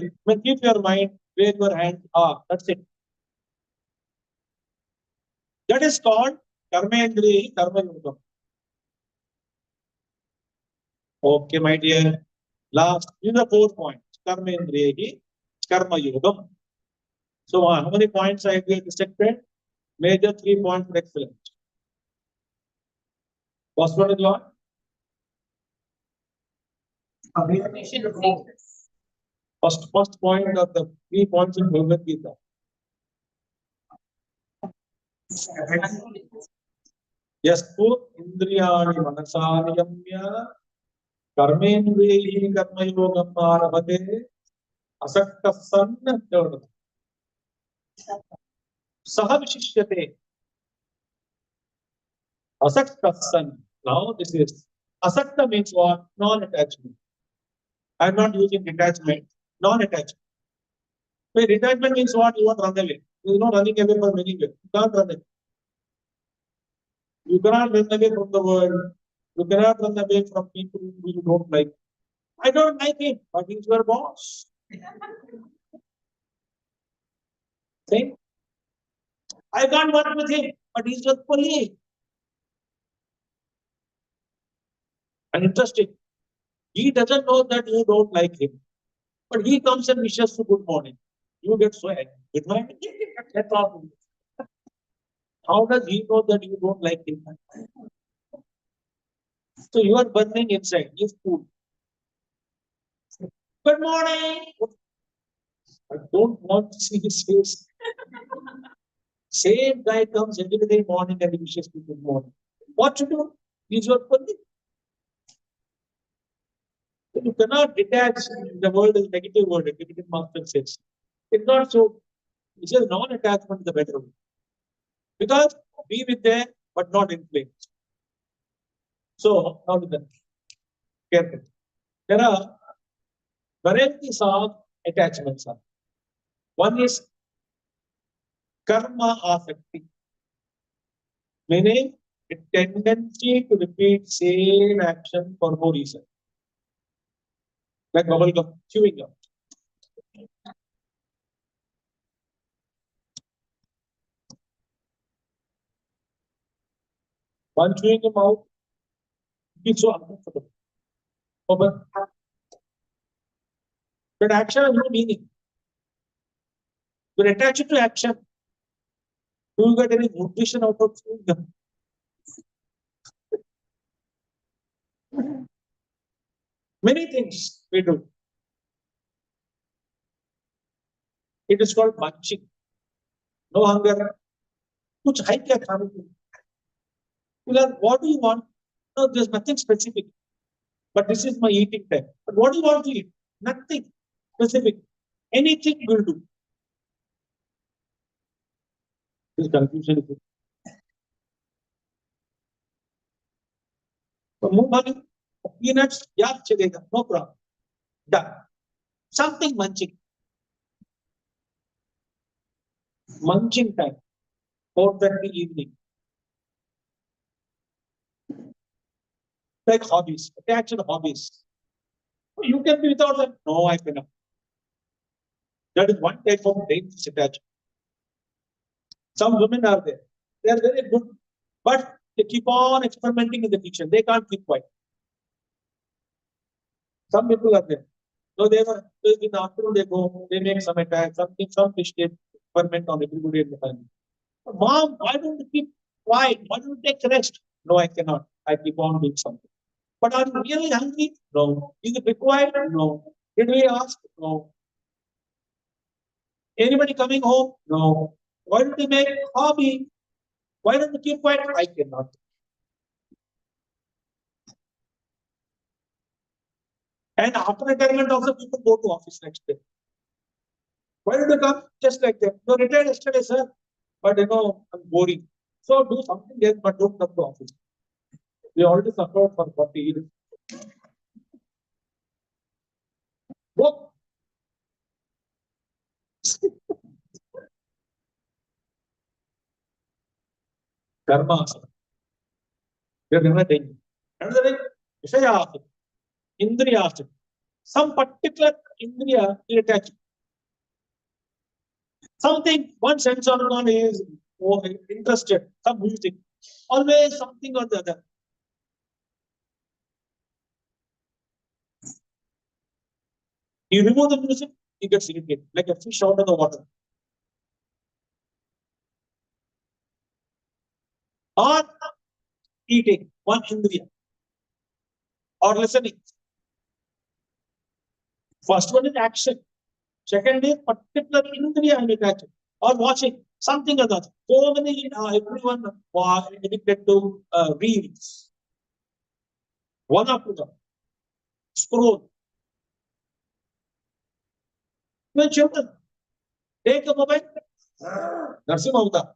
keep your mind where your hands are. That's it. That is called Karmendriya Karma Yoga. Okay, my dear. Last, these are 4 points. Karmendriya Karma Yoga. So, how many points I get selected? Major 3 points for excellent. First one is what? First point of the 3 points in Bhagavad Gita. Yes, Indriyani Manasariyamya Karmendriya Karma Yoga Parabhate Asakta Sanna Sahavishishyate Asakta San. Now this is Asakta means what? Non-attachment. I am not using detachment, non-attachment. So detachment means what? You want to run away. You are not running away from anywhere. You can't run away. You cannot run away from the world. You cannot run away from people who you don't like. I don't like him, but he's your boss. See? I can't work with him, but he's your colleague. And interesting, he doesn't know that you don't like him, but he comes and wishes you good morning. You get so angry. Good morning. That's all. How does he know that you don't like him? So you are burning inside. He's cool. Good morning. I don't want to see his face. Same guy comes every day morning and he wishes you good morning. What to do? He's your colleague. You cannot detach the word as negative word, negative master says. It's not so. It says non-attachment is the better word. Because be with them, but not influence. So, now to the careful. There are varieties of attachments. One is karma affecting, meaning a tendency to repeat same action for no reason. Like bubble gum, chewing gum. One chewing gum out, it's so uncomfortable. Oh, but that action has no meaning. You attach it to action. Do you get any nutrition out of chewing gum? Many things we do. It is called munching. No hunger. Kuch hai kya khane ke liye? Because what do you want? No, there's nothing specific. But this is my eating time. But what do you want to eat? Nothing specific. Anything will do. This confusion is. So मूंगफली, peanuts, yeah, चलेगा, no problem. Done. Something munching. Munching time. 4:30 evening. Like hobbies, attached hobbies. You can be without them. No, I cannot. That is one type of dangerous attachment. Some women are there. They are very good, but they keep on experimenting in the kitchen. They can't keep quiet. Some people are there. So they were in the afternoon, they go, they make some attack, something, some fish they experiment on everybody in the family. Mom, why don't you keep quiet? Why don't you take rest? No, I cannot. I keep on doing something. But are you really hungry? No. Is it required? No. Did we ask? No. Anybody coming home? No. Why don't you make hobby? Why don't you keep quiet? I cannot. And after retirement, also people go to office next day. Why don't you come? Just like that. You retired yesterday, sir. But I'm boring. So do something else, but don't come to office. We already suffered for 40 years. Go. Karma. They are never taking. Another thing, Vishayasana, Indriyasana. Some particular Indriya is attached. Something, one sense organ is interested, some music. Always something or the other. You remove the music, you get irritated, like a fish out of the water. Or eating, one Indriya. Or listening. First one is action. Second is particular Indriya and attachment. Or watching something or the other. So many, everyone are addicted to reels. One after the other. Scroll. When children take a mobile, Narsimha Avtar.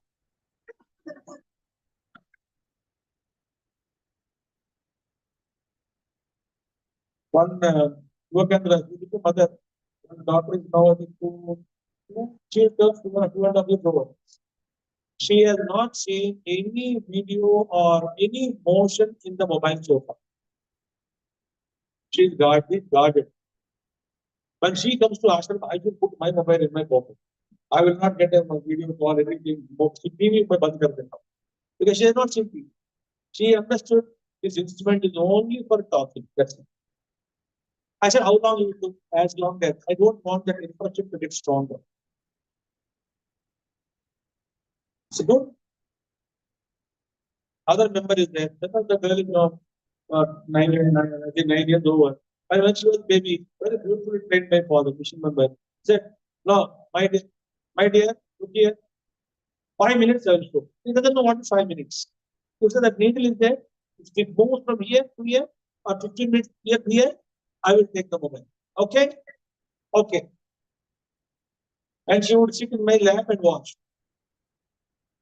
One Yogandra, mother, one daughter is now I think she is just 2.5 years old. She has not seen any video or any motion in the mobile so far. She is guarded. When she comes to ashram, I will put my mobile in my pocket. I will not get a video call, anything. TV because she has not seen TV. She understood this instrument is only for talking. That's it. I said, how long will it took? As long as I don't want that infrastructure to get stronger. So don't. Other member is there. The girl is now 9 years over. And when she was baby, very beautifully trained by father, mission member. Said, no, my dear, look here. 5 minutes I will show. He doesn't know what is 5 minutes. He said that needle is there. If it moves from here to here or 15 minutes here to here, I will take the mobile. Okay? Okay. And she would sit in my lap and watch.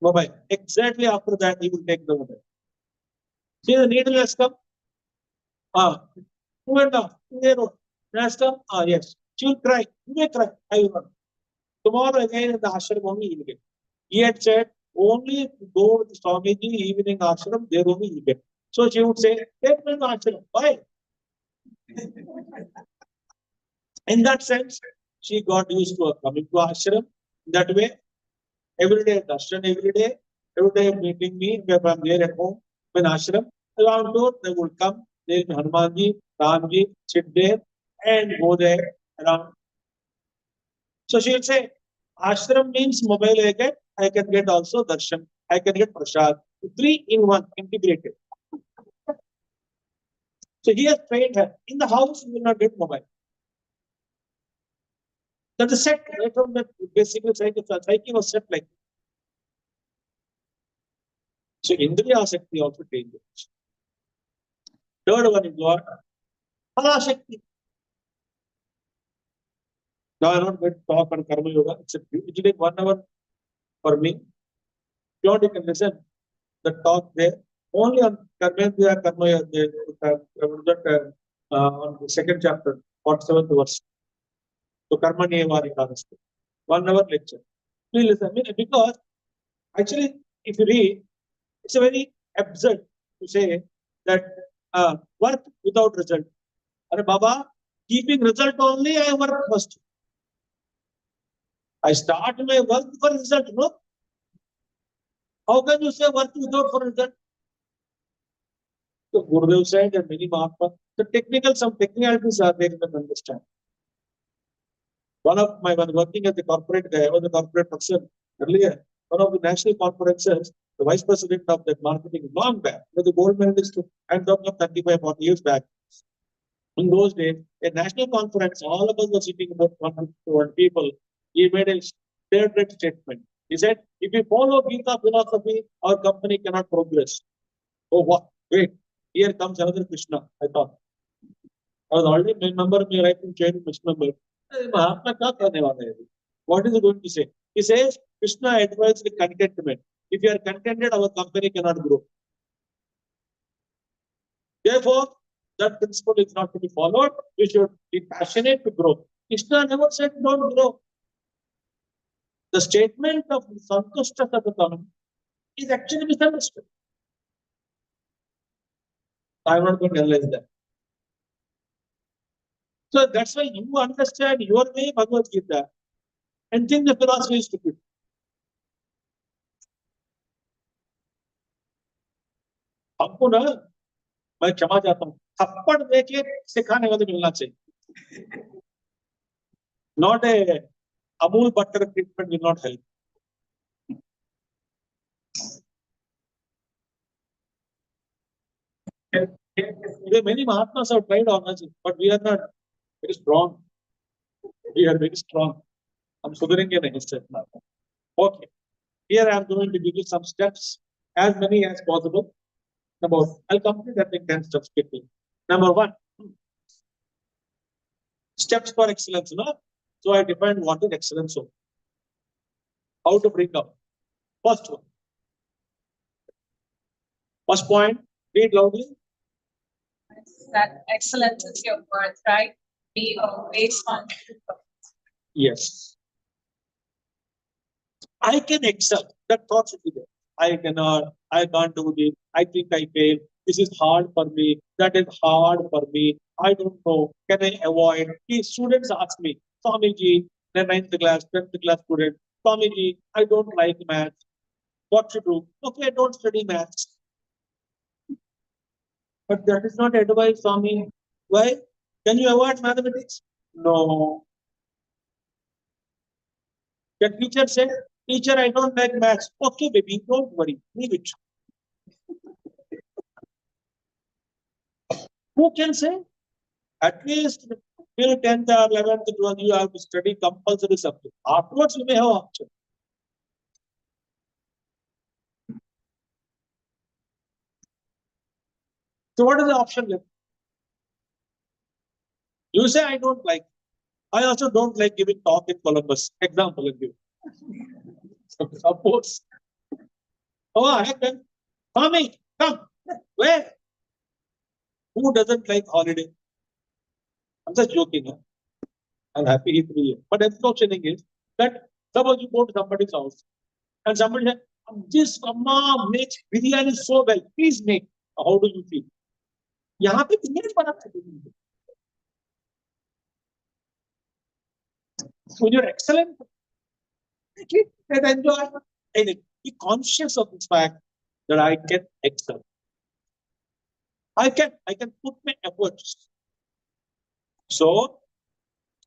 Mobile. Exactly after that, he will take the mobile. See the needle has come. 2.5. Has come. Yes. She will cry. You may cry. I will not. Tomorrow again in the ashram only you will get. He had said only go with Swamiji evening ashram, there only you get. So she would say, take me to ashram. Why? In that sense, she got used to coming to ashram. That way, every day darshan, every day meeting me if I'm there at home, when ashram, around door, they will come, they'll be Hanumanji, Ramji, sit there and go there around. So she will say, ashram means mobile I can get also darshan, I can get prasad. 3 in 1, integrated. So he has trained her. In the house, you will not get mobile. That is set right from the basically psyche was set like. So Indriya Asakti also dangerous. Third one is what? Parashakti. Now I'm not going to talk on Karma Yoga. It will take 1 hour for me. If you want, you can listen the talk there. Only on Karmendriya Karma Yoga, on the second chapter, 47th verse. So Karma Niyavari Karasti. 1 hour lecture. Please listen. Because actually, if you read, it's a very absurd to say that work without result. Are Baba, keeping result only, I work first. I start my work for result, no? How can you say work without for result? So Gurudev said and many Mahatma, some technicalities are there, you can understand. One working as a corporate guy, I was a corporate person earlier. One of the national conferences, the vice president of that marketing long back, the gold medalist, I'm talking of 35, 40 years back. In those days, a national conference, all of us were sitting about 100 people. He made a favorite statement. He said, if we follow Gita philosophy, our company cannot progress. Oh, what? Wait, here comes another Krishna, I thought. I was already a member of my right in chain member. What is he going to say? He says, Krishna advised contentment. If you are contented, our company cannot grow. Therefore, that principle is not to be followed. We should be passionate to grow. Krishna never said don't grow. The statement of Santushta Satatam is actually misunderstood. I'm not going to analyze that. So that's why you understand your way Bhagavad Gita and think the philosophy is stupid. हमको ना मैं क्षमा चाहता हूँ थप्पड़ देके सिखाने वाले मिलना चाहिए. Not a Amul butter treatment will not help. Many Mahatmas have tried on us, but we are not very strong. We are very strong. I'm sugaring an step now. Okay. Here I am going to give you some steps, as many as possible. I'll complete that in 10 steps quickly. Number 1, steps for excellence. No? So I defined what is excellence. So how to bring up. First one. First point, read loudly. That excellence is your birthright. Be always on. Yes. I can excel. That thought should be there. I cannot, I can't do this. I think I fail. This is hard for me. That is hard for me. I don't know. Can I avoid? These students ask me, Swamiji, the 9th class, 10th class student, Swamiji, I don't like maths. What to do? Okay, I don't study maths. But that is not advice, Swami. Why? Can you avoid mathematics? No. The teacher said, teacher, I don't like maths. Okay, baby, don't worry. Leave it. Who can say? At least till 10th or 11th, 12th, you have to study compulsory subject. Afterwards, you may have option. So what is the option left? You say, I don't like. I also don't like giving talk in Columbus. Example, I'll give. Suppose. Oh, I have done. Tommy, come. Where? Who doesn't like holiday? I'm just joking. Huh? I'm happy he's here. But the questioning is that suppose you go to somebody's house and somebody says, this Amma makes biryani so well. Please make. How do you feel? यहाँ पे बिरयानी बनाता है. So you're excellent. Make it and enjoy. And be conscious of this fact that I can excel. I can put my efforts. So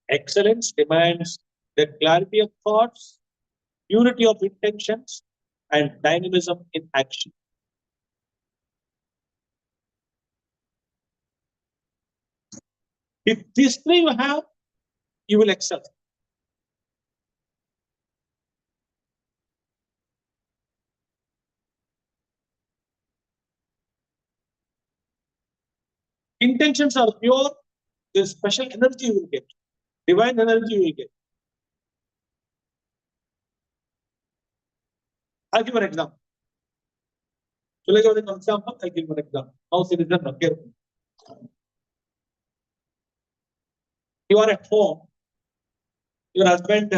excellence demands the clarity of thoughts, unity of intentions, and dynamism in action. If these three you have, you will excel. Intentions are pure, there's special energy you will get, divine energy you will get. I'll give an example. Shall I give an example? I'll give an example. Now, citizen, careful. You are at home. Your husband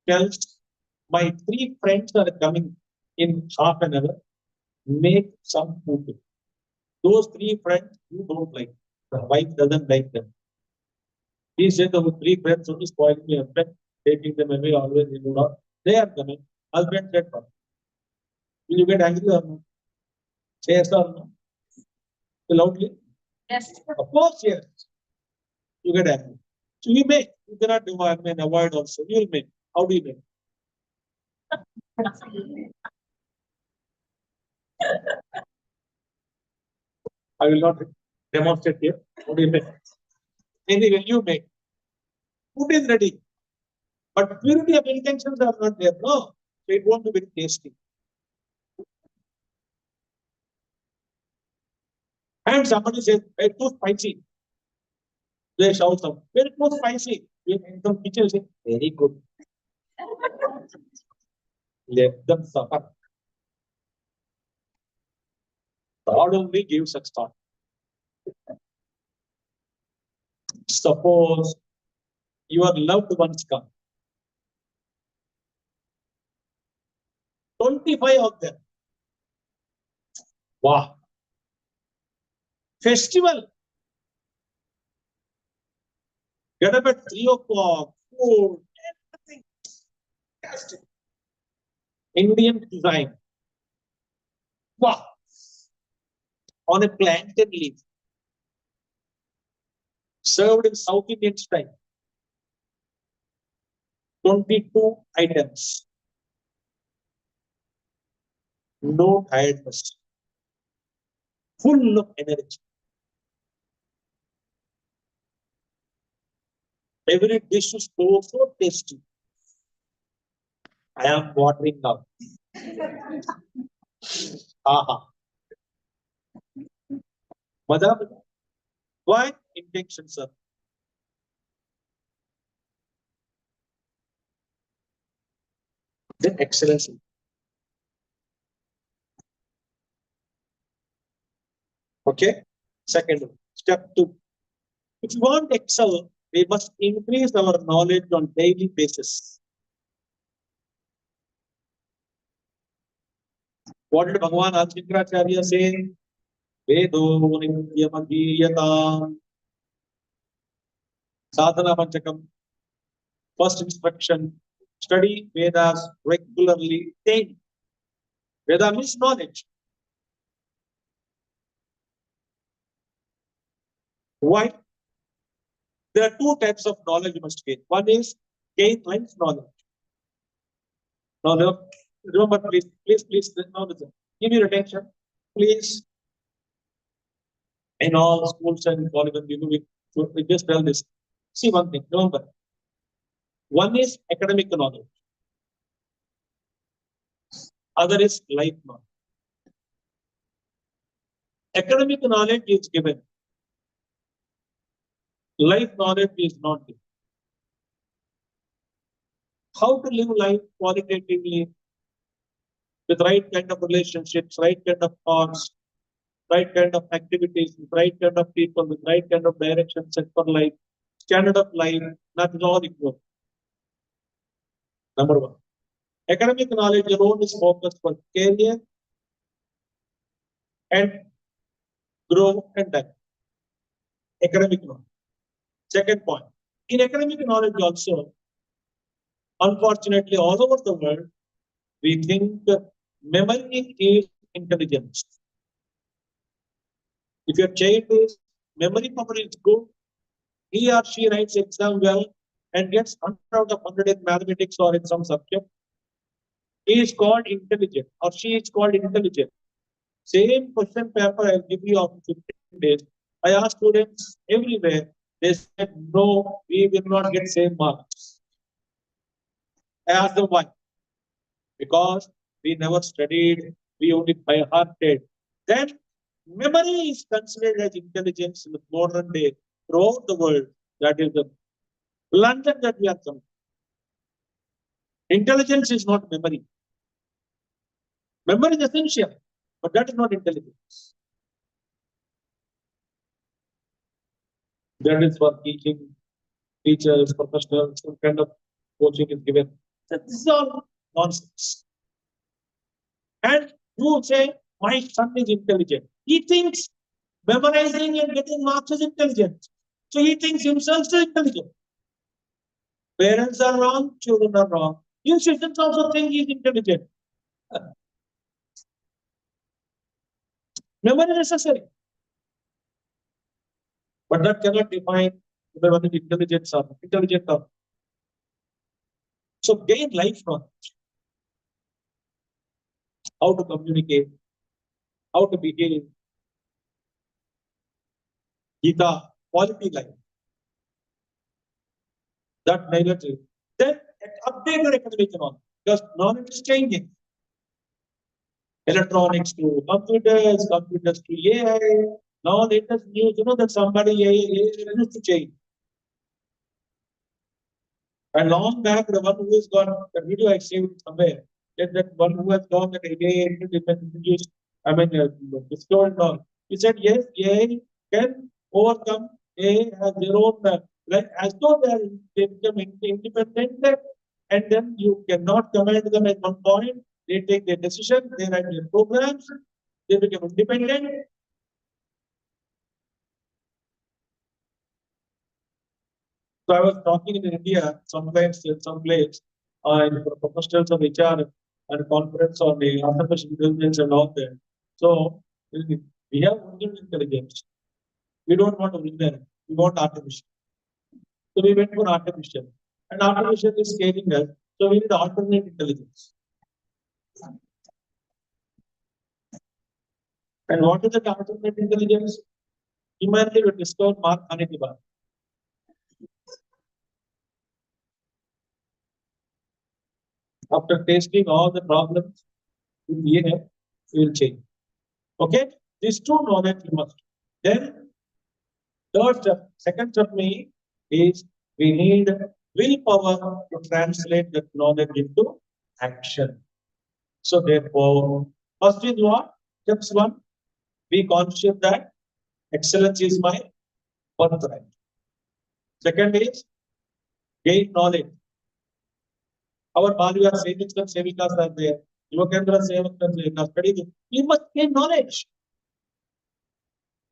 tells, my 3 friends are coming in half an hour. Make some food. Those 3 friends you don't like. The wife doesn't like them. He said, the 3 friends only spoiling my husband, taking them away always in law. They are coming. Husband said, will you get angry or no? Say yes or no? Loudly? Yes. Of course, yes. You get angry. So you make. You cannot do and avoid also. You will make. How do you make? I will not demonstrate here. How do you make? Anyway, you make. Food is ready. But purity of intentions are not there. No. So it won't be very tasty. And somebody says, it's too spicy. They shout some, very too spicy. You in the kitchen say, very good. Let them suffer. God only gives such thought. Suppose your loved ones come. 25 of them. Wow. Festival. Get up at 3 o'clock. Food. Everything. Fantastic. Indian design. Wow. On a plantain leaf. Served in South Indian style. 22 items. No tiredness. Full of energy. Every dish is so tasty. I am watering now. Aha. Madam, why? Intention, sir. The excellency. Okay. Second, step 2. If you want to excel, we must increase our knowledge on daily basis. What did Bhagavan Shankaracharya say? Vedo nityamagiyatam. Sadhana Panchakam. First instruction, study Vedas regularly. Then, Veda means knowledge. Why? There are 2 types of knowledge you must gain. One is gain length knowledge. Now, remember, please, now listen. Give your attention, please. In all schools and colleges, we just tell this. See one thing, remember. One is academic knowledge. Other is life knowledge. Academic knowledge is given. Life knowledge is not given. How to live life qualitatively with right kind of relationships, right kind of thoughts, right kind of activities, with right kind of people, with right kind of direction set for life, standard of life, that is all ignored. Number 1. Academic knowledge alone is focused for career and grow and die. Academic knowledge. Second point. In academic knowledge also, unfortunately, all over the world, we think memory is intelligence. If your child is memory power is good, he or she writes exam well and gets 100 out of 100 in mathematics or in some subject, he is called intelligent or she is called intelligent. Same question paper I will give you after 15 days. I asked students everywhere. They said, no, we will not get same marks. I asked them why. Because we never studied, we only by hearted. Then memory is considered as intelligence in the modern day throughout the world. That is the London that we are coming. Intelligence is not memory. Memory is essential, but that is not intelligence. That is for teaching, teachers, professionals, some kind of coaching is given. So this is all nonsense. And you say, my son is intelligent. He thinks memorizing and getting marks is intelligent. So he thinks himself is intelligent. Parents are wrong, children are wrong. Institutions also think he is intelligent. Memory is necessary. But that cannot define whether one is intelligent or not. Intelligent or not. So gain life knowledge. How to communicate, how to behave. Gita, quality life. That knowledge. Then update your academic knowledge. Because knowledge is changing. Electronics to computers, computers to AI. Now latest news, that somebody AI used to change. And long back, the one who has gone, the video I saved somewhere, that one who has gone that AI introduced, discovered now. He said, yes, AI can overcome. AI has their own, like as though they become independent, and then you cannot command them at one point. They take their decision, they write their programs, they become independent. So I was talking in India, sometimes in some place, in professionals of HR and conference on the artificial intelligence and all that. So we have original intelligence. We don't want original, we want artificial. So we went for artificial. And artificial is scaling us. So we need alternate intelligence. And what is the alternate intelligence? Humanity will discover Mark Hanetibar. After tasting all the problems with AI, we will change. Okay? These two knowledge you must. Then, third step, second step is we need willpower to translate that knowledge into action. So therefore, first is what? Steps one, be conscious that excellence is my birthright. Second is gain knowledge. Our Balya savings and Sevikas are there. Yogandra Sevak and Sevikas study. You must gain knowledge.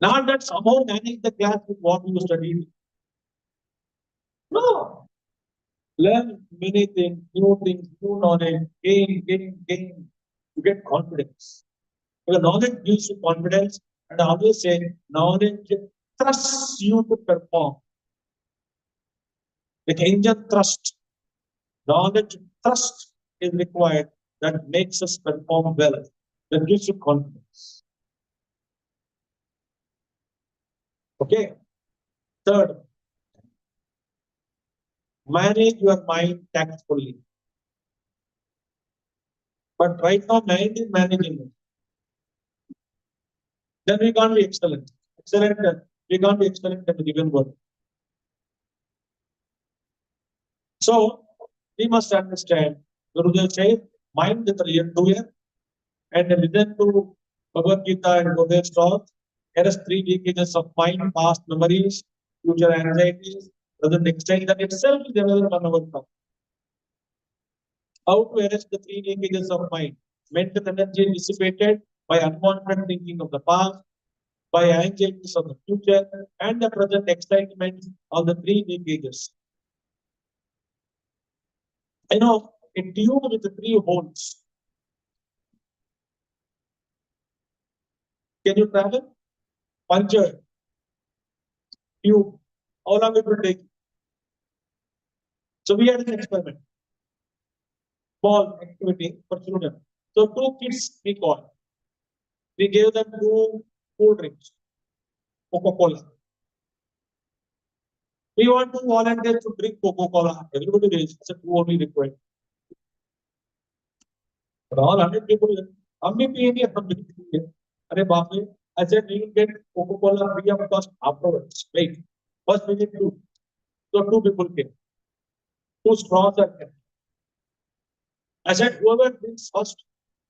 Not that somehow manage the class with what you studied. No. Learn many things, new knowledge, gain. You get confidence. Because knowledge gives you confidence, and I always say knowledge thrusts you to perform. Like engine thrust, knowledge thrust is required that makes us perform well, that gives you confidence. Okay. Third, manage your mind tactfully. But right now, mind is managing it. Then we can't be excellent. We can't be excellent at the given work. So we must understand, Gurudev says, mind is the real doer, and listen to Bhagavad Gita and Gurudev's talk. There is three decades of mind, past memories, future anxieties, present extent, that itself is another 1 hour talk. How to arrest the three decades of mind? Mental energy dissipated by unwanted thinking of the past, by anxieties of the future, and the present excitement of the three decades. I know a tube with the three holes. Can you travel? Punctured. Tube. How long it will take? So we had an experiment. Small activity for children. So two kids we called. We gave them two cool drinks. Coca-Cola. We want to volunteer to drink Coca-Cola. Everybody raised. It's a two only required. But all 100 people, I said, we will get Coca-Cola free of cost afterwards. Wait. First we need two. So two people came. Two straws are kept. I said, whoever drinks first,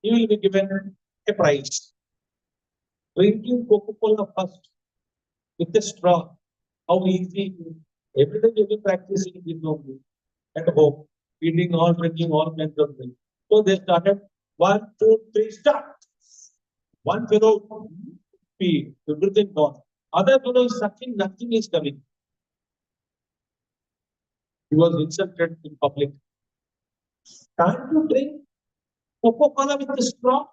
he will be given a prize. Drinking Coca-Cola first with a straw. How easy. Every day you will practice this only at home. Eating all, drinking all kinds of things. So they started 1, 2, 3, start. One fellow pee, everything gone. Other fellow is sucking, nothing is coming. He was insulted in public. Can't you drink Coca-Cola with a straw?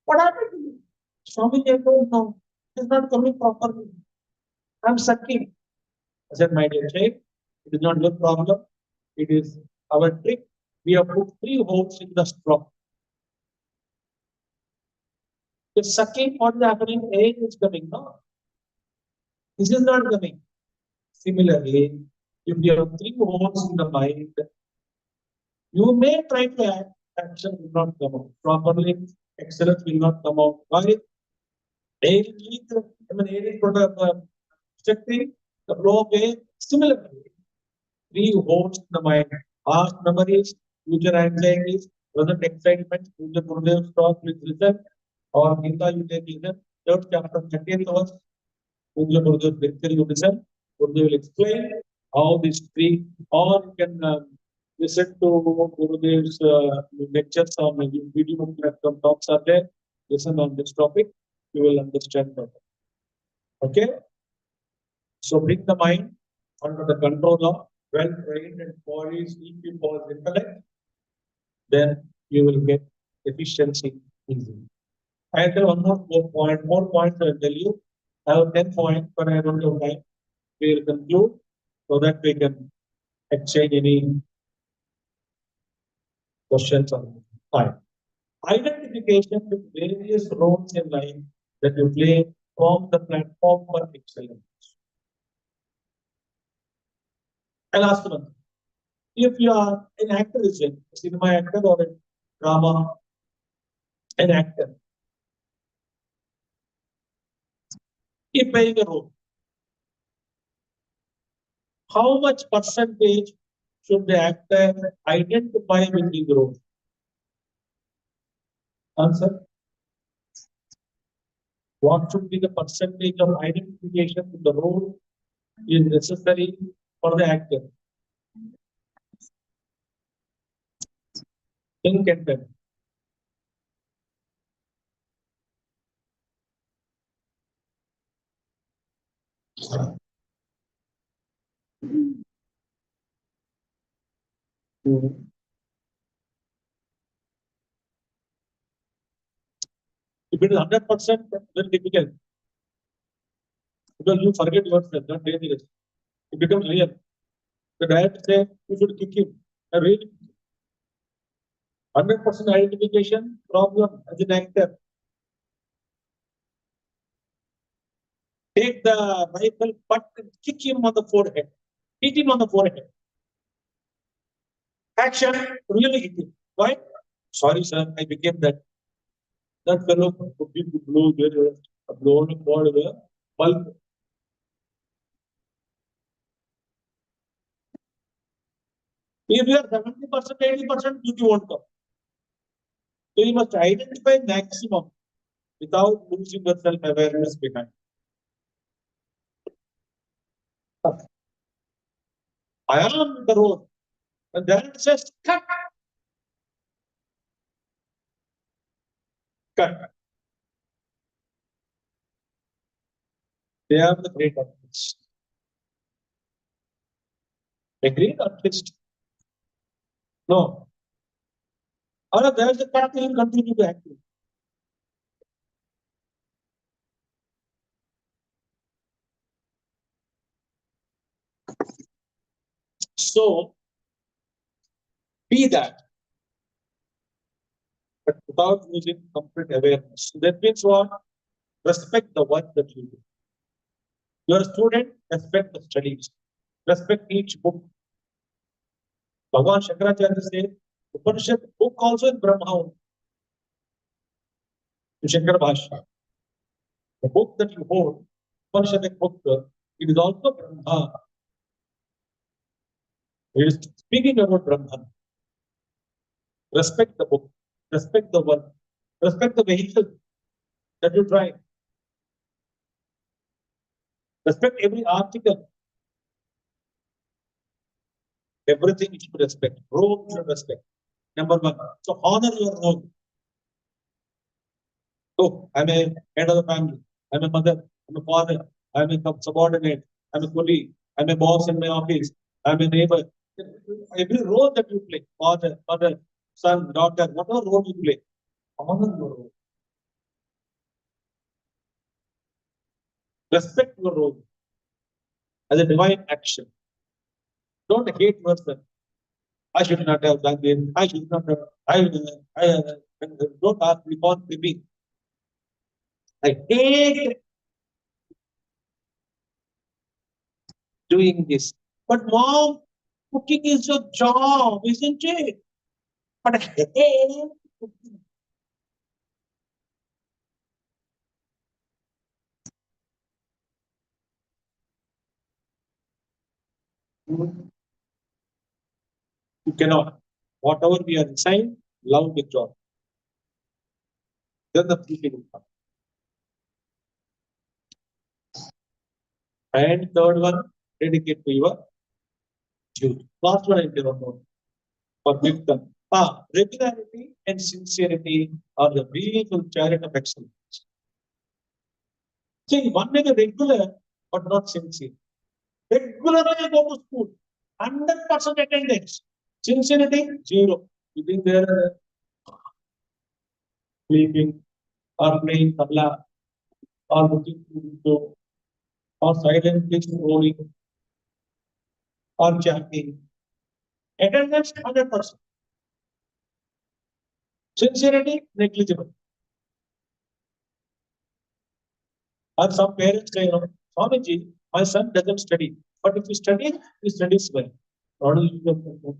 What happened to you? Swami, I don't know. It's not coming properly. I'm sucking. I said, my dear child, it is not your problem. It is our trick. We have put 3 holes in the straw. If sucking, what is happening? Air is coming, no? This is not coming. Similarly, if you have 3 holes in the mind, you may try to act, action will not come out. Properly, excellence will not come out. Why? Air is weak, air is obstructing the flow of air. Similarly, 3 holes in the mind. Past memories, future anxieties, present excitement, future Gurudev talk with listen, or Gita you take listen. 3rd chapter, 30th verse, future Gurudev lecture you listen. Gurudev will explain how these 3, or you can listen to Gurudev's lectures on the video platform talks are there. Listen on this topic, you will understand better. Okay? So bring the mind under the control of well-trained and polished equipoised intellect, then you will get efficiency easily. I have one more points I will tell you. I have 10 points, but I don't have time. We will conclude so that we can exchange any questions on time. Identification with various roles in life that you play form the platform for excellence. I'll ask one. If you are an actor, is a cinema actor or a drama, an actor, if playing a role, how much percentage should the actor identify with his role? Answer. What should be the percentage of identification with the role is necessary for the actor? Think and tell. If it is 100%, very difficult. Because you forget yourself, not dangerous. It becomes real. The director says you should kick him. I really 100% identification problem as an actor. Take the rifle, but kick him on the forehead. Hit him on the forehead. Action, really hit him. Why? Sorry, sir, I became that. That fellow could be blow there, a blown ball with a bulb. If you are 70%, 80%, you won't come. So you must identify maximum without losing your self-awareness behind. I am the road. And then it says cut. Cut. They are the great artists. A great artist. No. Or there's a cut, he will continue to act. So, be that, but without losing complete awareness. So that means what? Respect the work that you do. You're a student, respect the studies. Respect each book. Bhagavan Shankaracharya says, Upanishad book also in Brahma. In Shankara Bhashya. The book that you hold, Upanishadic book, it is also Brahma. It is speaking about Brahman. Respect the book. Respect the work. Respect the vehicle that you drive. Respect every article. Everything you should respect. Role you should respect. Number one. So honor your role. Oh, I'm a head of the family. I'm a mother. I'm a father. I'm a subordinate. I'm a colleague. I'm a boss in my office. I'm a neighbor. Every role that you play, father, mother, son, daughter, whatever role you play, honor your role. Respect your role as a divine action. Don't hate yourself. I should not have done this. I should not have. Don't ask me for me. I hate doing this. But mom, cooking is your job, isn't it? But I hate cooking. You cannot. Whatever we are inside, love with joy. Then the feeling will come. And third one, dedicate to your duty. Last one I cannot know. Forgive them. Regularity and sincerity are the beautiful chariot of excellence. See, one may be regular, but not sincere. Regularly go to school, 100% attendance. Sincerity, zero. You think they are sleeping, or playing tabla, or looking to or silently scrolling, or chatting. Attendance, 100%. Sincerity, negligible. Or some parents say, Swamiji, my son doesn't study. But if he studies well. How do you do?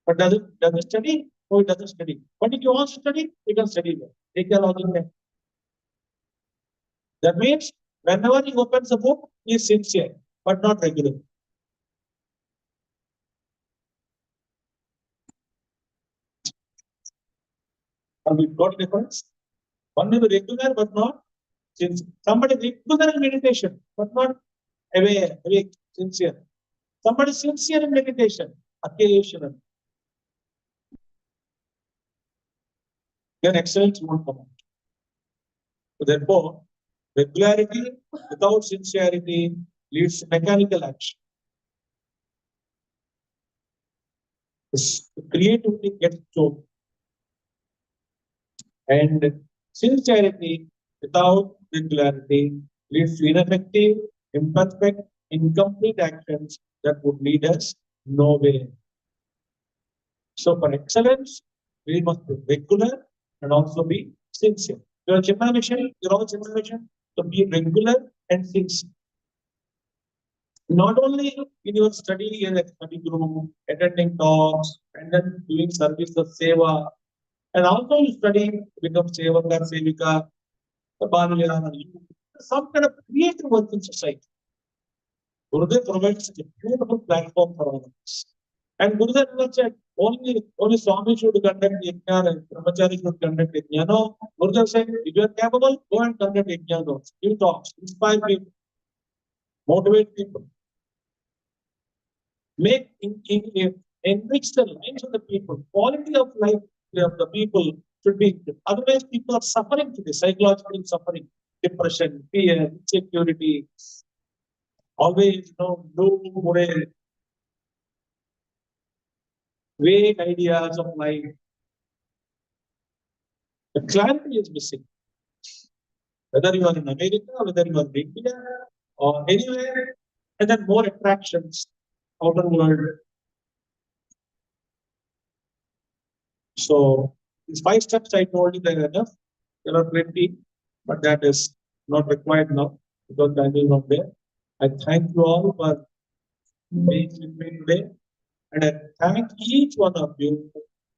But does he study? No, he doesn't study. But if he wants to study, he can study well. Take your logic there. That means whenever he opens a book, he is sincere, but not regular. Have we got a difference? One may be regular, but not sincere. Somebody regular in meditation, but not awake, sincere. Somebody sincere in meditation, occasional. Then excellence won't come out. So therefore, regularity without sincerity leads to mechanical action. Creativity gets choked. And sincerity without regularity leads to ineffective, imperfect, incomplete actions that would lead us nowhere. So for excellence, we must be regular and also be sincere. You're a Chinmaya Mission, you're all Chinmaya Mission, so be regular and sincere. Not only in your study in a study group, attending talks, and then doing service of seva, and also you study, become sevaka, sevika, the Balayan, some kind of creative work in society. Gurudev provides a beautiful platform for all of us. And Gurudev never said only Swami should conduct yajna and brahmachari should conduct yajna. No, Gurudev said, if you are capable, go and conduct yajna. Give talks, inspire people, motivate people, enrich the lives of the people. Quality of life of the people should be. Otherwise, people are suffering today, psychological suffering, depression, fear, insecurity. Always, low morale, vague ideas of life. The clarity is missing. Whether you are in America, whether you are in India, or anywhere, and then more attractions, outer world. So these 5 steps I told you, they are enough. There are plenty, but that is not required now because time is not there. I thank you all for being with me today, and I thank each one of you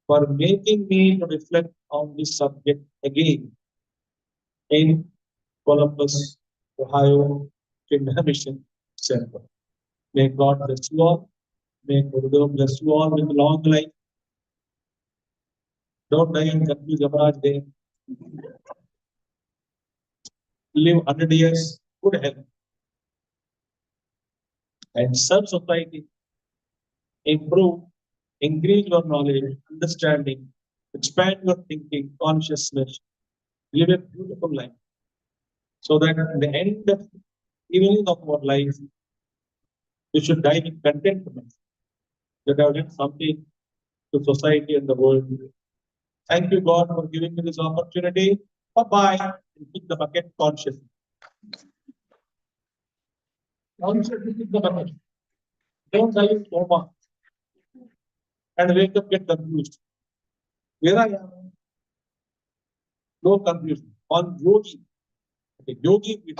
for making me to reflect on this subject again in Columbus, Ohio, Chinmaya Mission Center. May God bless you all. May God bless you all with long life. Don't die and confuse Yamaraj Day. Live 100 years, good health, and serve society, improve, increase your knowledge, understanding, expand your thinking, consciousness, live a beautiful life. So that at the end of evening of our life, we should die with contentment that I have done something to society and the world. Thank you, God, for giving me this opportunity. Bye-bye. And keep the bucket conscious. Consciously keep the bucket. Don't die in coma and wake up, get confused. Where I am, no confusion. On yogi, okay, yogi,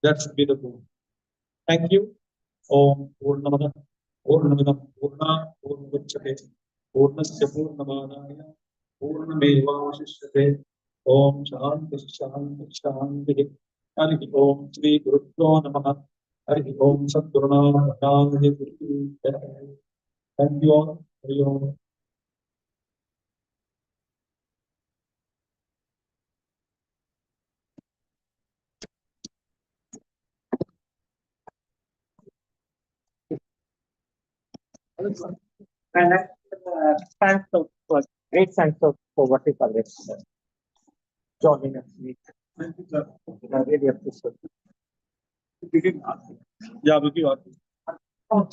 that should be the goal. Thank you. Om Purnamada, Purnamada, Purna, Purnamudachate, Purnasya Purnamadaya, Purnamevavashishyate. Om Shanti Shanti Shanti. Hari Om Shri Gurubhyo Namaha. Hari Om Sadguruna Namaha. Thank you all. Hari Om. And thanks for great thanks for what you covered. Joining us. Thank you, sir. I really appreciate it. Yeah, Vicky. Oh.